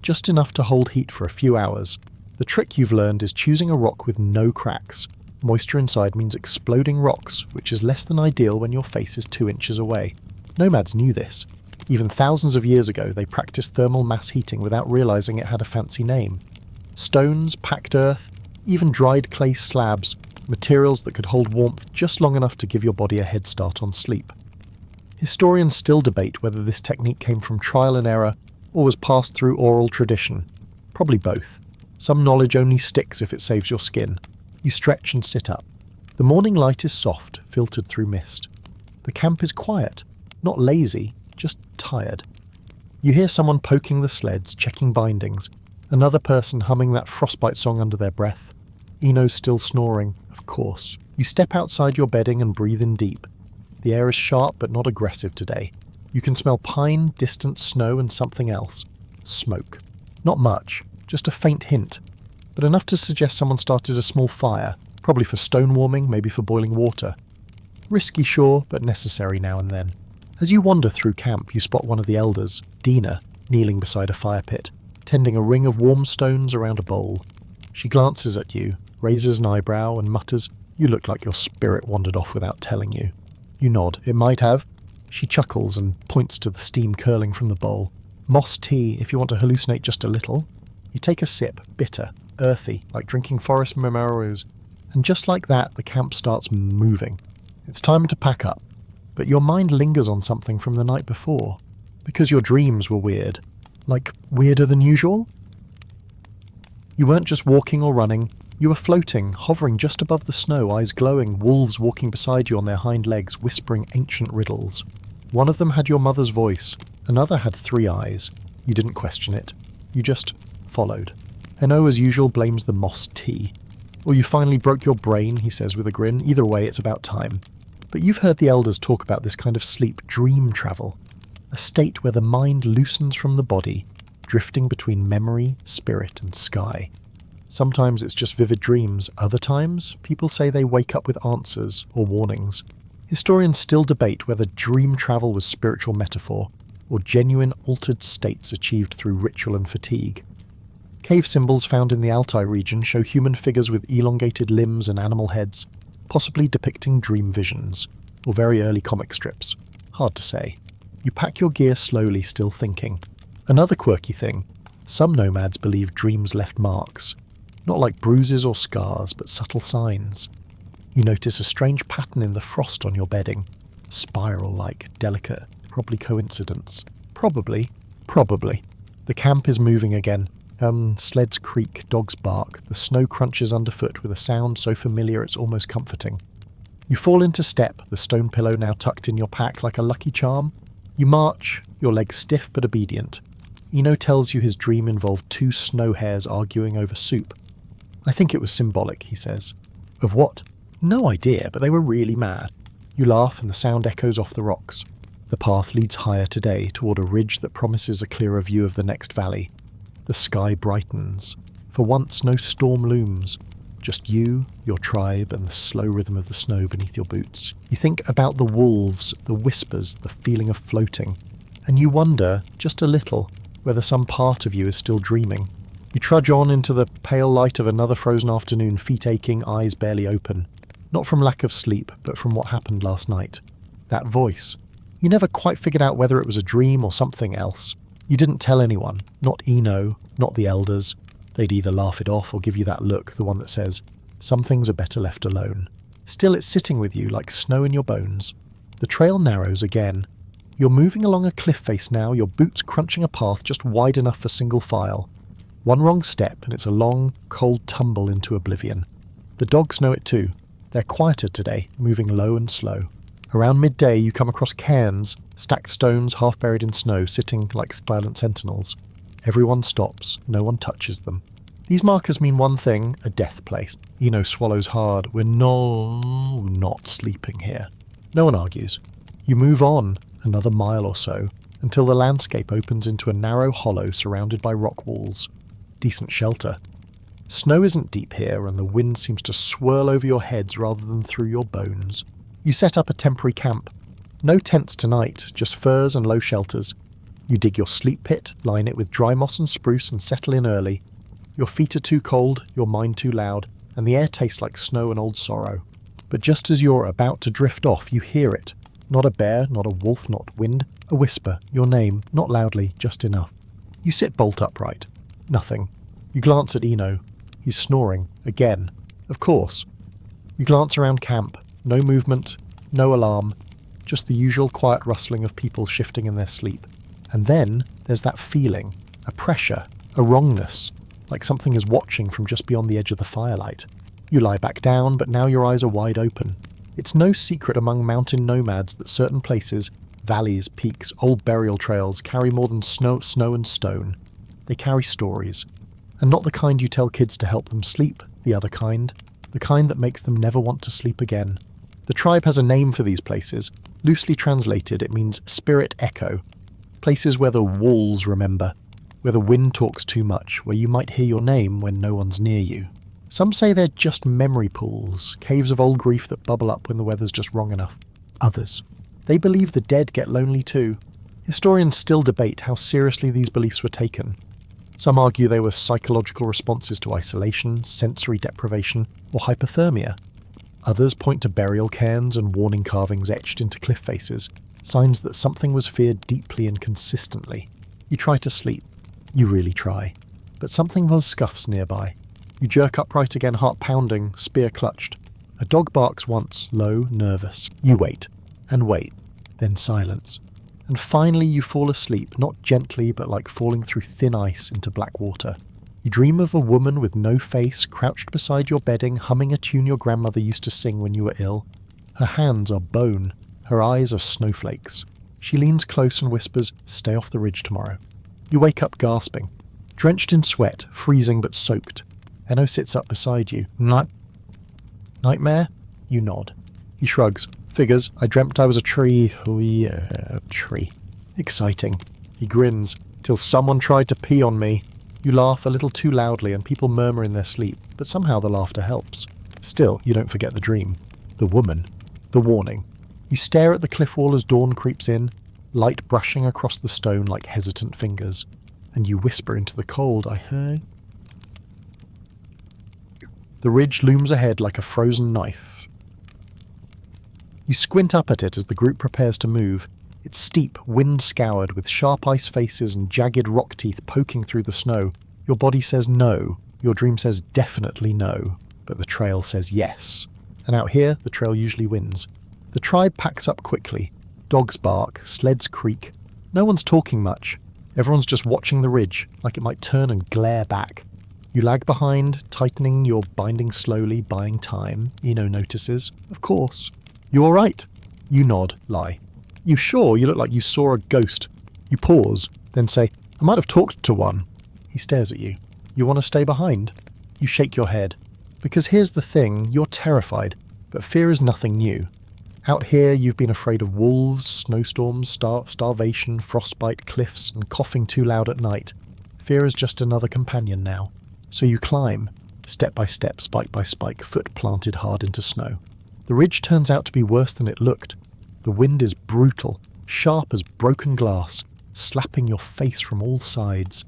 Just enough to hold heat for a few hours. The trick you've learned is choosing a rock with no cracks. Moisture inside means exploding rocks, which is less than ideal when your face is 2 inches away. Nomads knew this. Even thousands of years ago, they practiced thermal mass heating without realizing it had a fancy name. Stones, packed earth, even dried clay slabs, materials that could hold warmth just long enough to give your body a head start on sleep. Historians still debate whether this technique came from trial and error or was passed through oral tradition. Probably both. Some knowledge only sticks if it saves your skin. You stretch and sit up. The morning light is soft, filtered through mist. The camp is quiet, not lazy, just tired. You hear someone poking the sleds, checking bindings, another person humming that frostbite song under their breath. Eno's still snoring, of course. You step outside your bedding and breathe in deep. The air is sharp but not aggressive today. You can smell pine, distant snow and something else. Smoke. Not much, just a faint hint, but enough to suggest someone started a small fire, probably for stone warming, maybe for boiling water. Risky, sure, but necessary now and then. As you wander through camp, you spot one of the elders, Dina, kneeling beside a fire pit, tending a ring of warm stones around a bowl. She glances at you, raises an eyebrow and mutters, "You look like your spirit wandered off without telling you." You nod. "It might have." She chuckles and points to the steam curling from the bowl. "Moss tea, if you want to hallucinate just a little." You take a sip, bitter, earthy, like drinking forest memories. And just like that, the camp starts moving. It's time to pack up. But your mind lingers on something from the night before. Because your dreams were weird. Like, weirder than usual? You weren't just walking or running. You were floating, hovering just above the snow, eyes glowing, wolves walking beside you on their hind legs, whispering ancient riddles. One of them had your mother's voice. Another had 3 eyes. You didn't question it. You just followed. Eno, as usual, blames the moss tea. Or you finally broke your brain, he says with a grin. Either way, it's about time. But you've heard the elders talk about this kind of sleep, dream travel. A state where the mind loosens from the body, drifting between memory, spirit, and sky. Sometimes it's just vivid dreams. Other times, people say they wake up with answers or warnings. Historians still debate whether dream travel was spiritual metaphor or genuine altered states achieved through ritual and fatigue. Cave symbols found in the Altai region show human figures with elongated limbs and animal heads, possibly depicting dream visions, or very early comic strips. Hard to say. You pack your gear slowly, still thinking. Another quirky thing, some nomads believe dreams left marks. Not like bruises or scars, but subtle signs. You notice a strange pattern in the frost on your bedding. Spiral-like, delicate, probably coincidence. Probably. The camp is moving again. Sleds creak, dogs bark, the snow crunches underfoot with a sound so familiar it's almost comforting. You fall into step, the stone pillow now tucked in your pack like a lucky charm. You march, your legs stiff but obedient. Eno tells you his dream involved 2 snow hares arguing over soup. I think it was symbolic, he says. Of what? No idea, but they were really mad. You laugh and the sound echoes off the rocks. The path leads higher today toward a ridge that promises a clearer view of the next valley. The sky brightens. For once no storm looms. Just you, your tribe, and the slow rhythm of the snow beneath your boots. You think about the wolves, the whispers, the feeling of floating. And you wonder, just a little, whether some part of you is still dreaming. You trudge on into the pale light of another frozen afternoon, feet aching, eyes barely open. Not from lack of sleep, but from what happened last night. That voice. You never quite figured out whether it was a dream or something else. You didn't tell anyone, not Eno, not the elders. They'd either laugh it off or give you that look, the one that says, some things are better left alone. Still, it's sitting with you like snow in your bones. The trail narrows again. You're moving along a cliff face now, your boots crunching a path just wide enough for single file. One wrong step and it's a long, cold tumble into oblivion. The dogs know it too. They're quieter today, moving low and slow. Around midday you come across cairns, stacked stones half buried in snow, sitting like silent sentinels. Everyone stops, no one touches them. These markers mean one thing, a death place. Eno swallows hard. We're not sleeping here. No one argues. You move on, another mile or so, until the landscape opens into a narrow hollow surrounded by rock walls. Decent shelter. Snow isn't deep here, and the wind seems to swirl over your heads rather than through your bones. You set up a temporary camp. No tents tonight, just furs and low shelters. You dig your sleep pit, line it with dry moss and spruce, and settle in early. Your feet are too cold, your mind too loud, and the air tastes like snow and old sorrow. But just as you're about to drift off, you hear it. Not a bear, not a wolf, not wind. A whisper, your name, not loudly, just enough. You sit bolt upright. Nothing. You glance at Eno. He's snoring, again. Of course. You glance around camp. No movement, no alarm, just the usual quiet rustling of people shifting in their sleep. And then there's that feeling, a pressure, a wrongness, like something is watching from just beyond the edge of the firelight. You lie back down, but now your eyes are wide open. It's no secret among mountain nomads that certain places, valleys, peaks, old burial trails, carry more than snow and stone. They carry stories. And not the kind you tell kids to help them sleep, the other kind. The kind that makes them never want to sleep again. The tribe has a name for these places. Loosely translated, it means spirit echo. Places where the walls remember, where the wind talks too much, where you might hear your name when no one's near you. Some say they're just memory pools, caves of old grief that bubble up when the weather's just wrong enough. Others. They believe the dead get lonely too. Historians still debate how seriously these beliefs were taken. Some argue they were psychological responses to isolation, sensory deprivation, or hypothermia. Others point to burial cairns and warning carvings etched into cliff faces, signs that something was feared deeply and consistently. You try to sleep. You really try. But something was scuffs nearby. You jerk upright again, heart pounding, spear clutched. A dog barks once, low, nervous. You wait. And wait. Then silence. And finally you fall asleep, not gently, but like falling through thin ice into black water. You dream of a woman with no face, crouched beside your bedding, humming a tune your grandmother used to sing when you were ill. Her hands are bone. Her eyes are snowflakes. She leans close and whispers, "Stay off the ridge tomorrow." You wake up gasping. Drenched in sweat, freezing but soaked. Eno sits up beside you. Nightmare? You nod. He shrugs. Figures. I dreamt I was a tree. Oh yeah, a tree. Exciting. He grins. Till someone tried to pee on me. You laugh a little too loudly and people murmur in their sleep, but somehow the laughter helps. Still, you don't forget the dream. The woman. The warning. You stare at the cliff wall as dawn creeps in, light brushing across the stone like hesitant fingers. And you whisper into the cold, "I heard." The ridge looms ahead like a frozen knife. You squint up at it as the group prepares to move. It's steep, wind-scoured, with sharp ice faces and jagged rock teeth poking through the snow. Your body says no. Your dream says definitely no. But the trail says yes. And out here, the trail usually wins. The tribe packs up quickly. Dogs bark, sleds creak. No one's talking much. Everyone's just watching the ridge, like it might turn and glare back. You lag behind, tightening your binding slowly, buying time. Eno notices. Of course. You all right? You nod, lie. You sure? You look like you saw a ghost. You pause, then say, I might have talked to one. He stares at you. You want to stay behind? You shake your head. Because here's the thing, you're terrified, but fear is nothing new. Out here, you've been afraid of wolves, snowstorms, starvation, frostbite, cliffs, and coughing too loud at night. Fear is just another companion now. So you climb, step by step, spike by spike, foot planted hard into snow. The ridge turns out to be worse than it looked. The wind is brutal, sharp as broken glass, slapping your face from all sides.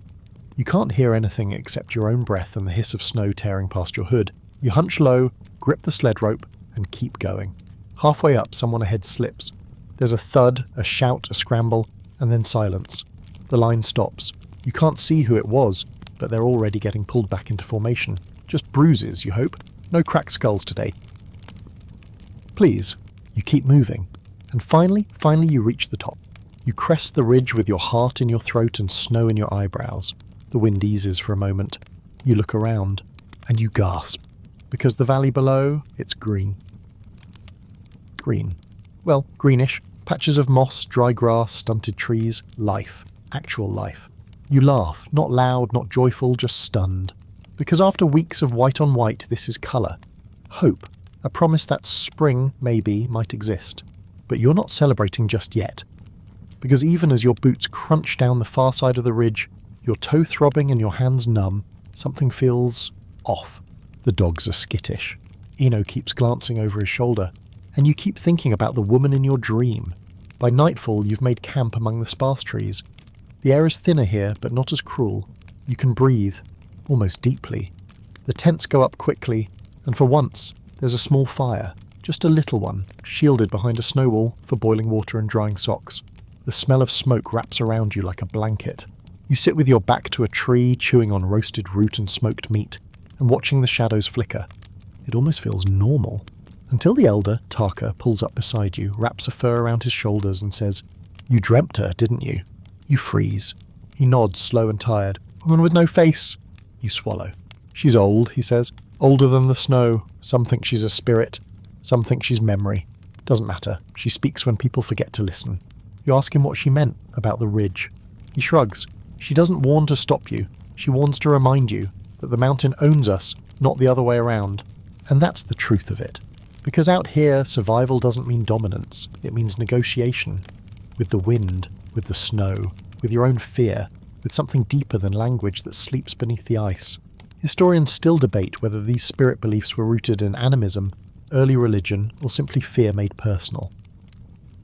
You can't hear anything except your own breath and the hiss of snow tearing past your hood. You hunch low, grip the sled rope, and keep going. Halfway up, someone ahead slips. There's a thud, a shout, a scramble, and then silence. The line stops. You can't see who it was, but they're already getting pulled back into formation. Just bruises, you hope. No cracked skulls today. Please. You keep moving. And finally you reach the top. You crest the ridge with your heart in your throat and snow in your eyebrows. The wind eases for a moment. You look around, and you gasp. Because the valley below, it's green. Green. Well, greenish. Patches of moss, dry grass, stunted trees. Life. Actual life. You laugh, not loud, not joyful, just stunned. Because after weeks of white on white, this is colour. Hope. A promise that spring, maybe, might exist. But you're not celebrating just yet. Because even as your boots crunch down the far side of the ridge, your toe throbbing and your hands numb, something feels off. The dogs are skittish. Eno keeps glancing over his shoulder. And you keep thinking about the woman in your dream. By nightfall, you've made camp among the sparse trees. The air is thinner here, but not as cruel. You can breathe, almost deeply. The tents go up quickly, and for once, there's a small fire, just a little one, shielded behind a snow wall for boiling water and drying socks. The smell of smoke wraps around you like a blanket. You sit with your back to a tree, chewing on roasted root and smoked meat, and watching the shadows flicker. It almost feels normal. Until the elder, Taka, pulls up beside you, wraps a fur around his shoulders and says, You dreamt her, didn't you? You freeze. He nods, slow and tired. Woman with no face. You swallow. She's old, he says. Older than the snow. Some think she's a spirit. Some think she's memory. Doesn't matter. She speaks when people forget to listen. You ask him what she meant about the ridge. He shrugs. She doesn't warn to stop you. She warns to remind you that the mountain owns us, not the other way around. And that's the truth of it. Because out here, survival doesn't mean dominance. It means negotiation. With the wind, with the snow, with your own fear, with something deeper than language that sleeps beneath the ice. Historians still debate whether these spirit beliefs were rooted in animism, early religion, or simply fear made personal.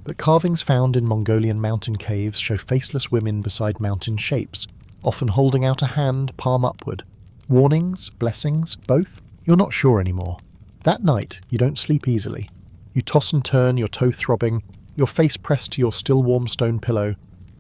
But carvings found in Mongolian mountain caves show faceless women beside mountain shapes, often holding out a hand, palm upward. Warnings? Blessings? Both? You're not sure anymore. That night, you don't sleep easily. You toss and turn, your toe throbbing, your face pressed to your still warm stone pillow.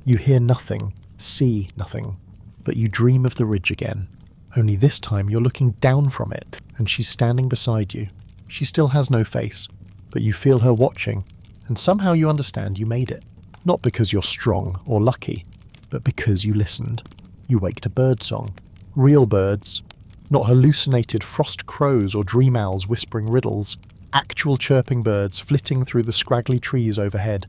You hear nothing, see nothing, but you dream of the ridge again. Only this time you're looking down from it, and she's standing beside you. She still has no face, but you feel her watching, and somehow you understand you made it. Not because you're strong or lucky, but because you listened. You wake to birdsong. Real birds. Not hallucinated frost crows or dream owls whispering riddles. Actual chirping birds flitting through the scraggly trees overhead.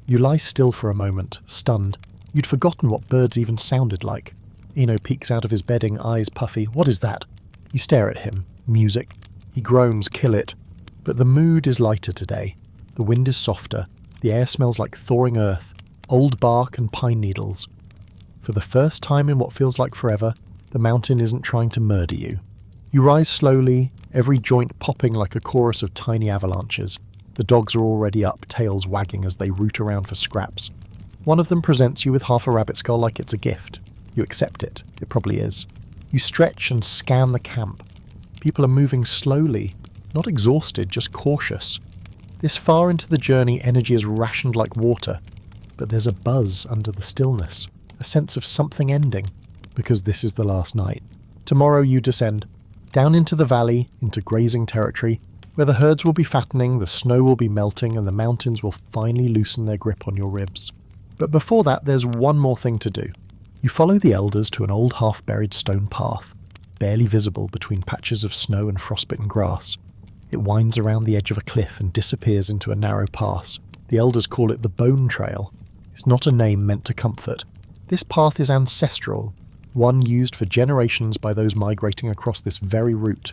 You lie still for a moment, stunned. You'd forgotten what birds even sounded like. Eno peeks out of his bedding, eyes puffy. What is that? You stare at him. Music. He groans, kill it. But the mood is lighter today. The wind is softer. The air smells like thawing earth, old bark and pine needles. For the first time in what feels like forever, the mountain isn't trying to murder you. You rise slowly, every joint popping like a chorus of tiny avalanches. The dogs are already up, tails wagging as they root around for scraps. One of them presents you with half a rabbit skull like it's a gift. You accept it. It probably is. You stretch and scan the camp. People are moving slowly, not exhausted, just cautious. This far into the journey, energy is rationed like water, but there's a buzz under the stillness, a sense of something ending, because this is the last night. Tomorrow you descend, down into the valley, into grazing territory, where the herds will be fattening, the snow will be melting, and the mountains will finally loosen their grip on your ribs. But before that, there's one more thing to do. You follow the elders to an old half-buried stone path, barely visible between patches of snow and frostbitten grass. It winds around the edge of a cliff and disappears into a narrow pass. The elders call it the Bone Trail. It's not a name meant to comfort. This path is ancestral, one used for generations by those migrating across this very route.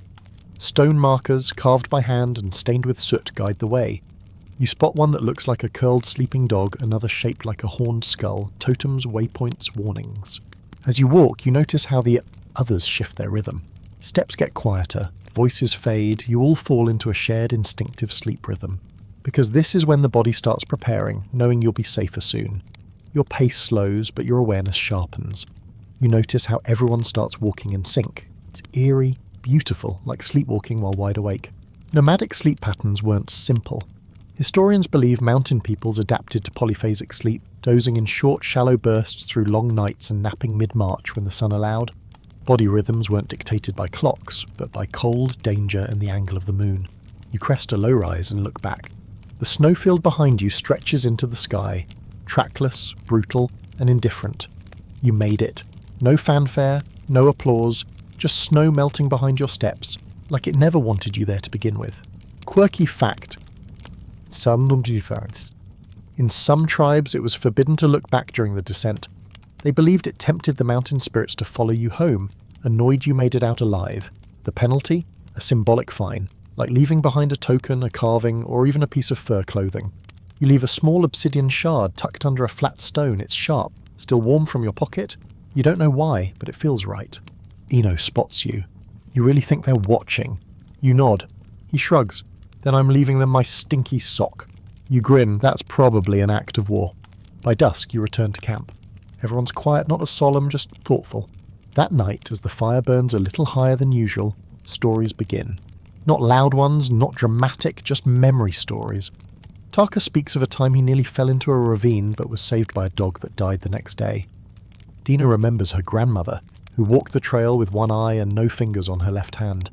Stone markers, carved by hand and stained with soot, guide the way. You spot one that looks like a curled sleeping dog, another shaped like a horned skull, totems, waypoints, warnings. As you walk, you notice how the others shift their rhythm. Steps get quieter, voices fade, you all fall into a shared instinctive sleep rhythm. Because this is when the body starts preparing, knowing you'll be safer soon. Your pace slows, but your awareness sharpens. You notice how everyone starts walking in sync. It's eerie, beautiful, like sleepwalking while wide awake. Nomadic sleep patterns weren't simple. Historians believe mountain peoples adapted to polyphasic sleep, dozing in short, shallow bursts through long nights and napping mid-March when the sun allowed. Body rhythms weren't dictated by clocks, but by cold, danger, and the angle of the moon. You crest a low-rise and look back. The snowfield behind you stretches into the sky, trackless, brutal, and indifferent. You made it. No fanfare, no applause, just snow melting behind your steps, like it never wanted you there to begin with. Quirky fact. In some tribes, it was forbidden to look back during the descent. They believed it tempted the mountain spirits to follow you home, annoyed you made it out alive. The penalty? A symbolic fine, like leaving behind a token, a carving, or even a piece of fur clothing. You leave a small obsidian shard tucked under a flat stone. It's sharp, still warm from your pocket. You don't know why, but it feels right. Eno spots you. You really think they're watching. You nod. He shrugs. Then I'm leaving them my stinky sock. You grin. That's probably an act of war. By dusk, you return to camp. Everyone's quiet, not as solemn, just thoughtful. That night, as the fire burns a little higher than usual, stories begin. Not loud ones, not dramatic, just memory stories. Taka speaks of a time he nearly fell into a ravine but was saved by a dog that died the next day. Dina remembers her grandmother, who walked the trail with one eye and no fingers on her left hand.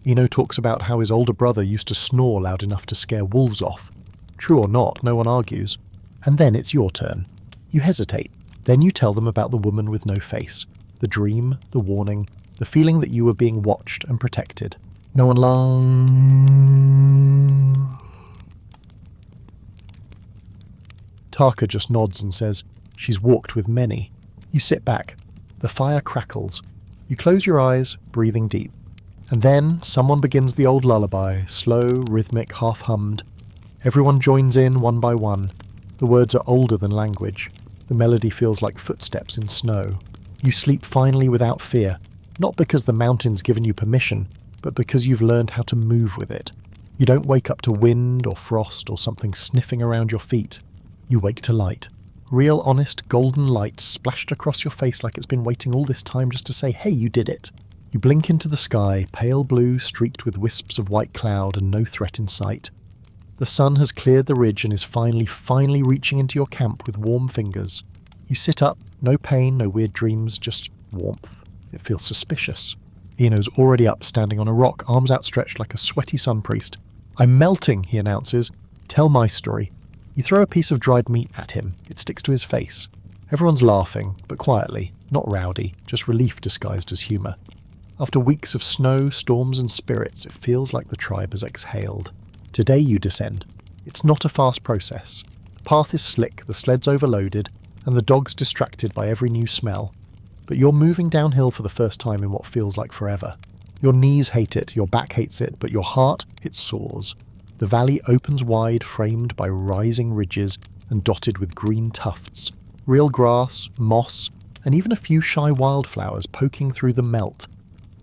Eno talks about how his older brother used to snore loud enough to scare wolves off. True or not, no one argues. And then it's your turn. You hesitate. Then you tell them about the woman with no face. The dream, the warning, the feeling that you were being watched and protected. No one Taka just nods and says, "She's walked with many." You sit back. The fire crackles. You close your eyes, breathing deep. And then someone begins the old lullaby, slow, rhythmic, half-hummed. Everyone joins in one by one. The words are older than language. The melody feels like footsteps in snow. You sleep finally without fear, not because the mountain's given you permission, but because you've learned how to move with it. You don't wake up to wind or frost or something sniffing around your feet. You wake to light. Real, honest, golden light splashed across your face like it's been waiting all this time just to say, hey, you did it. You blink into the sky, pale blue, streaked with wisps of white cloud and no threat in sight. The sun has cleared the ridge and is finally reaching into your camp with warm fingers. You sit up, no pain, no weird dreams, just warmth. It feels suspicious. Eno's already up, standing on a rock, arms outstretched like a sweaty sun priest. "I'm melting," he announces. "Tell my story." You throw a piece of dried meat at him. It sticks to his face. Everyone's laughing, but quietly, not rowdy, just relief disguised as humour. After weeks of snow, storms and spirits, it feels like the tribe has exhaled. Today you descend. It's not a fast process. The path is slick, the sled's overloaded, and the dog's distracted by every new smell. But you're moving downhill for the first time in what feels like forever. Your knees hate it, your back hates it, but your heart, it soars. The valley opens wide, framed by rising ridges and dotted with green tufts. Real grass, moss, and even a few shy wildflowers poking through the melt.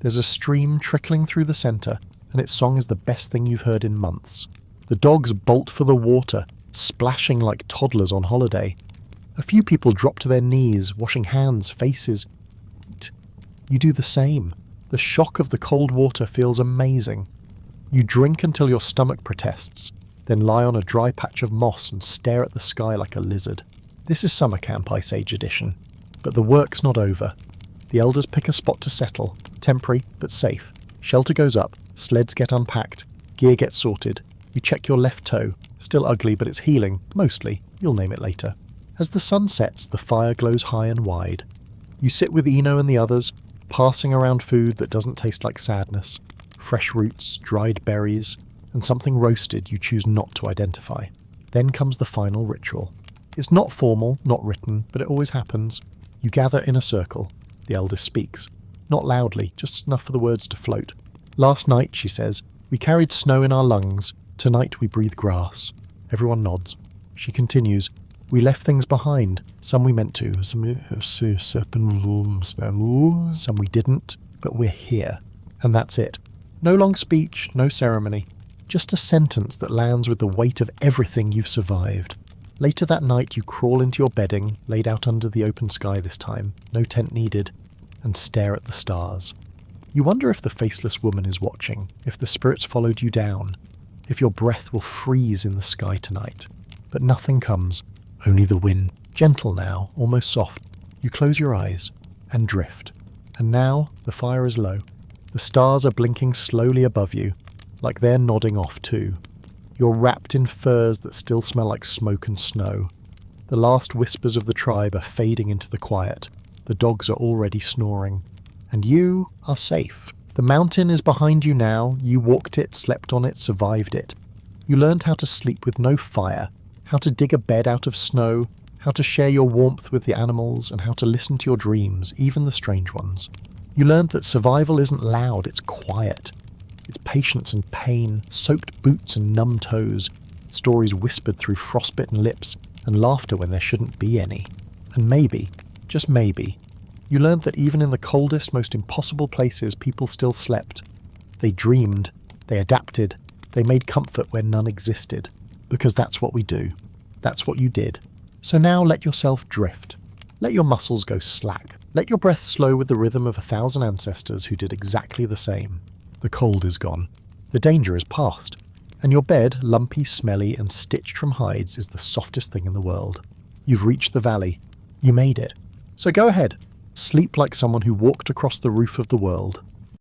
There's a stream trickling through the centre, and its song is the best thing you've heard in months. The dogs bolt for the water, splashing like toddlers on holiday. A few people drop to their knees, washing hands, faces. You do the same. The shock of the cold water feels amazing. You drink until your stomach protests, then lie on a dry patch of moss and stare at the sky like a lizard. This is summer camp Ice Age edition. But the work's not over. The elders pick a spot to settle, temporary but safe. Shelter goes up, sleds get unpacked, gear gets sorted. You check your left toe, still ugly but it's healing, mostly, you'll name it later. As the sun sets, the fire glows high and wide. You sit with Eno and the others, passing around food that doesn't taste like sadness. Fresh roots, dried berries, and something roasted you choose not to identify. Then comes the final ritual. It's not formal, not written, but it always happens. You gather in a circle. The eldest speaks. Not loudly, just enough for the words to float. Last night, she says, we carried snow in our lungs. Tonight we breathe grass. Everyone nods. She continues, we left things behind. Some we meant to, some we didn't, but we're here. And that's it. No long speech, no ceremony. Just a sentence that lands with the weight of everything you've survived. Later that night you crawl into your bedding, laid out under the open sky this time, no tent needed, and stare at the stars. You wonder if the faceless woman is watching, if the spirits followed you down, if your breath will freeze in the sky tonight. But nothing comes, only the wind. Gentle now, almost soft. You close your eyes and drift. And now the fire is low. The stars are blinking slowly above you, like they're nodding off too. You're wrapped in furs that still smell like smoke and snow. The last whispers of the tribe are fading into the quiet. The dogs are already snoring. And you are safe. The mountain is behind you now. You walked it, slept on it, survived it. You learned how to sleep with no fire, how to dig a bed out of snow, how to share your warmth with the animals, and how to listen to your dreams, even the strange ones. You learned that survival isn't loud, it's quiet. It's patience and pain, soaked boots and numb toes, stories whispered through frostbitten lips, and laughter when there shouldn't be any. And maybe, just maybe, you learned that even in the coldest, most impossible places, people still slept. They dreamed, they adapted, they made comfort where none existed. Because that's what we do. That's what you did. So now let yourself drift. Let your muscles go slack. Let your breath slow with the rhythm of 1,000 ancestors who did exactly the same. The cold is gone. The danger is past. And your bed, lumpy, smelly, and stitched from hides, is the softest thing in the world. You've reached the valley. You made it. So go ahead. Sleep like someone who walked across the roof of the world.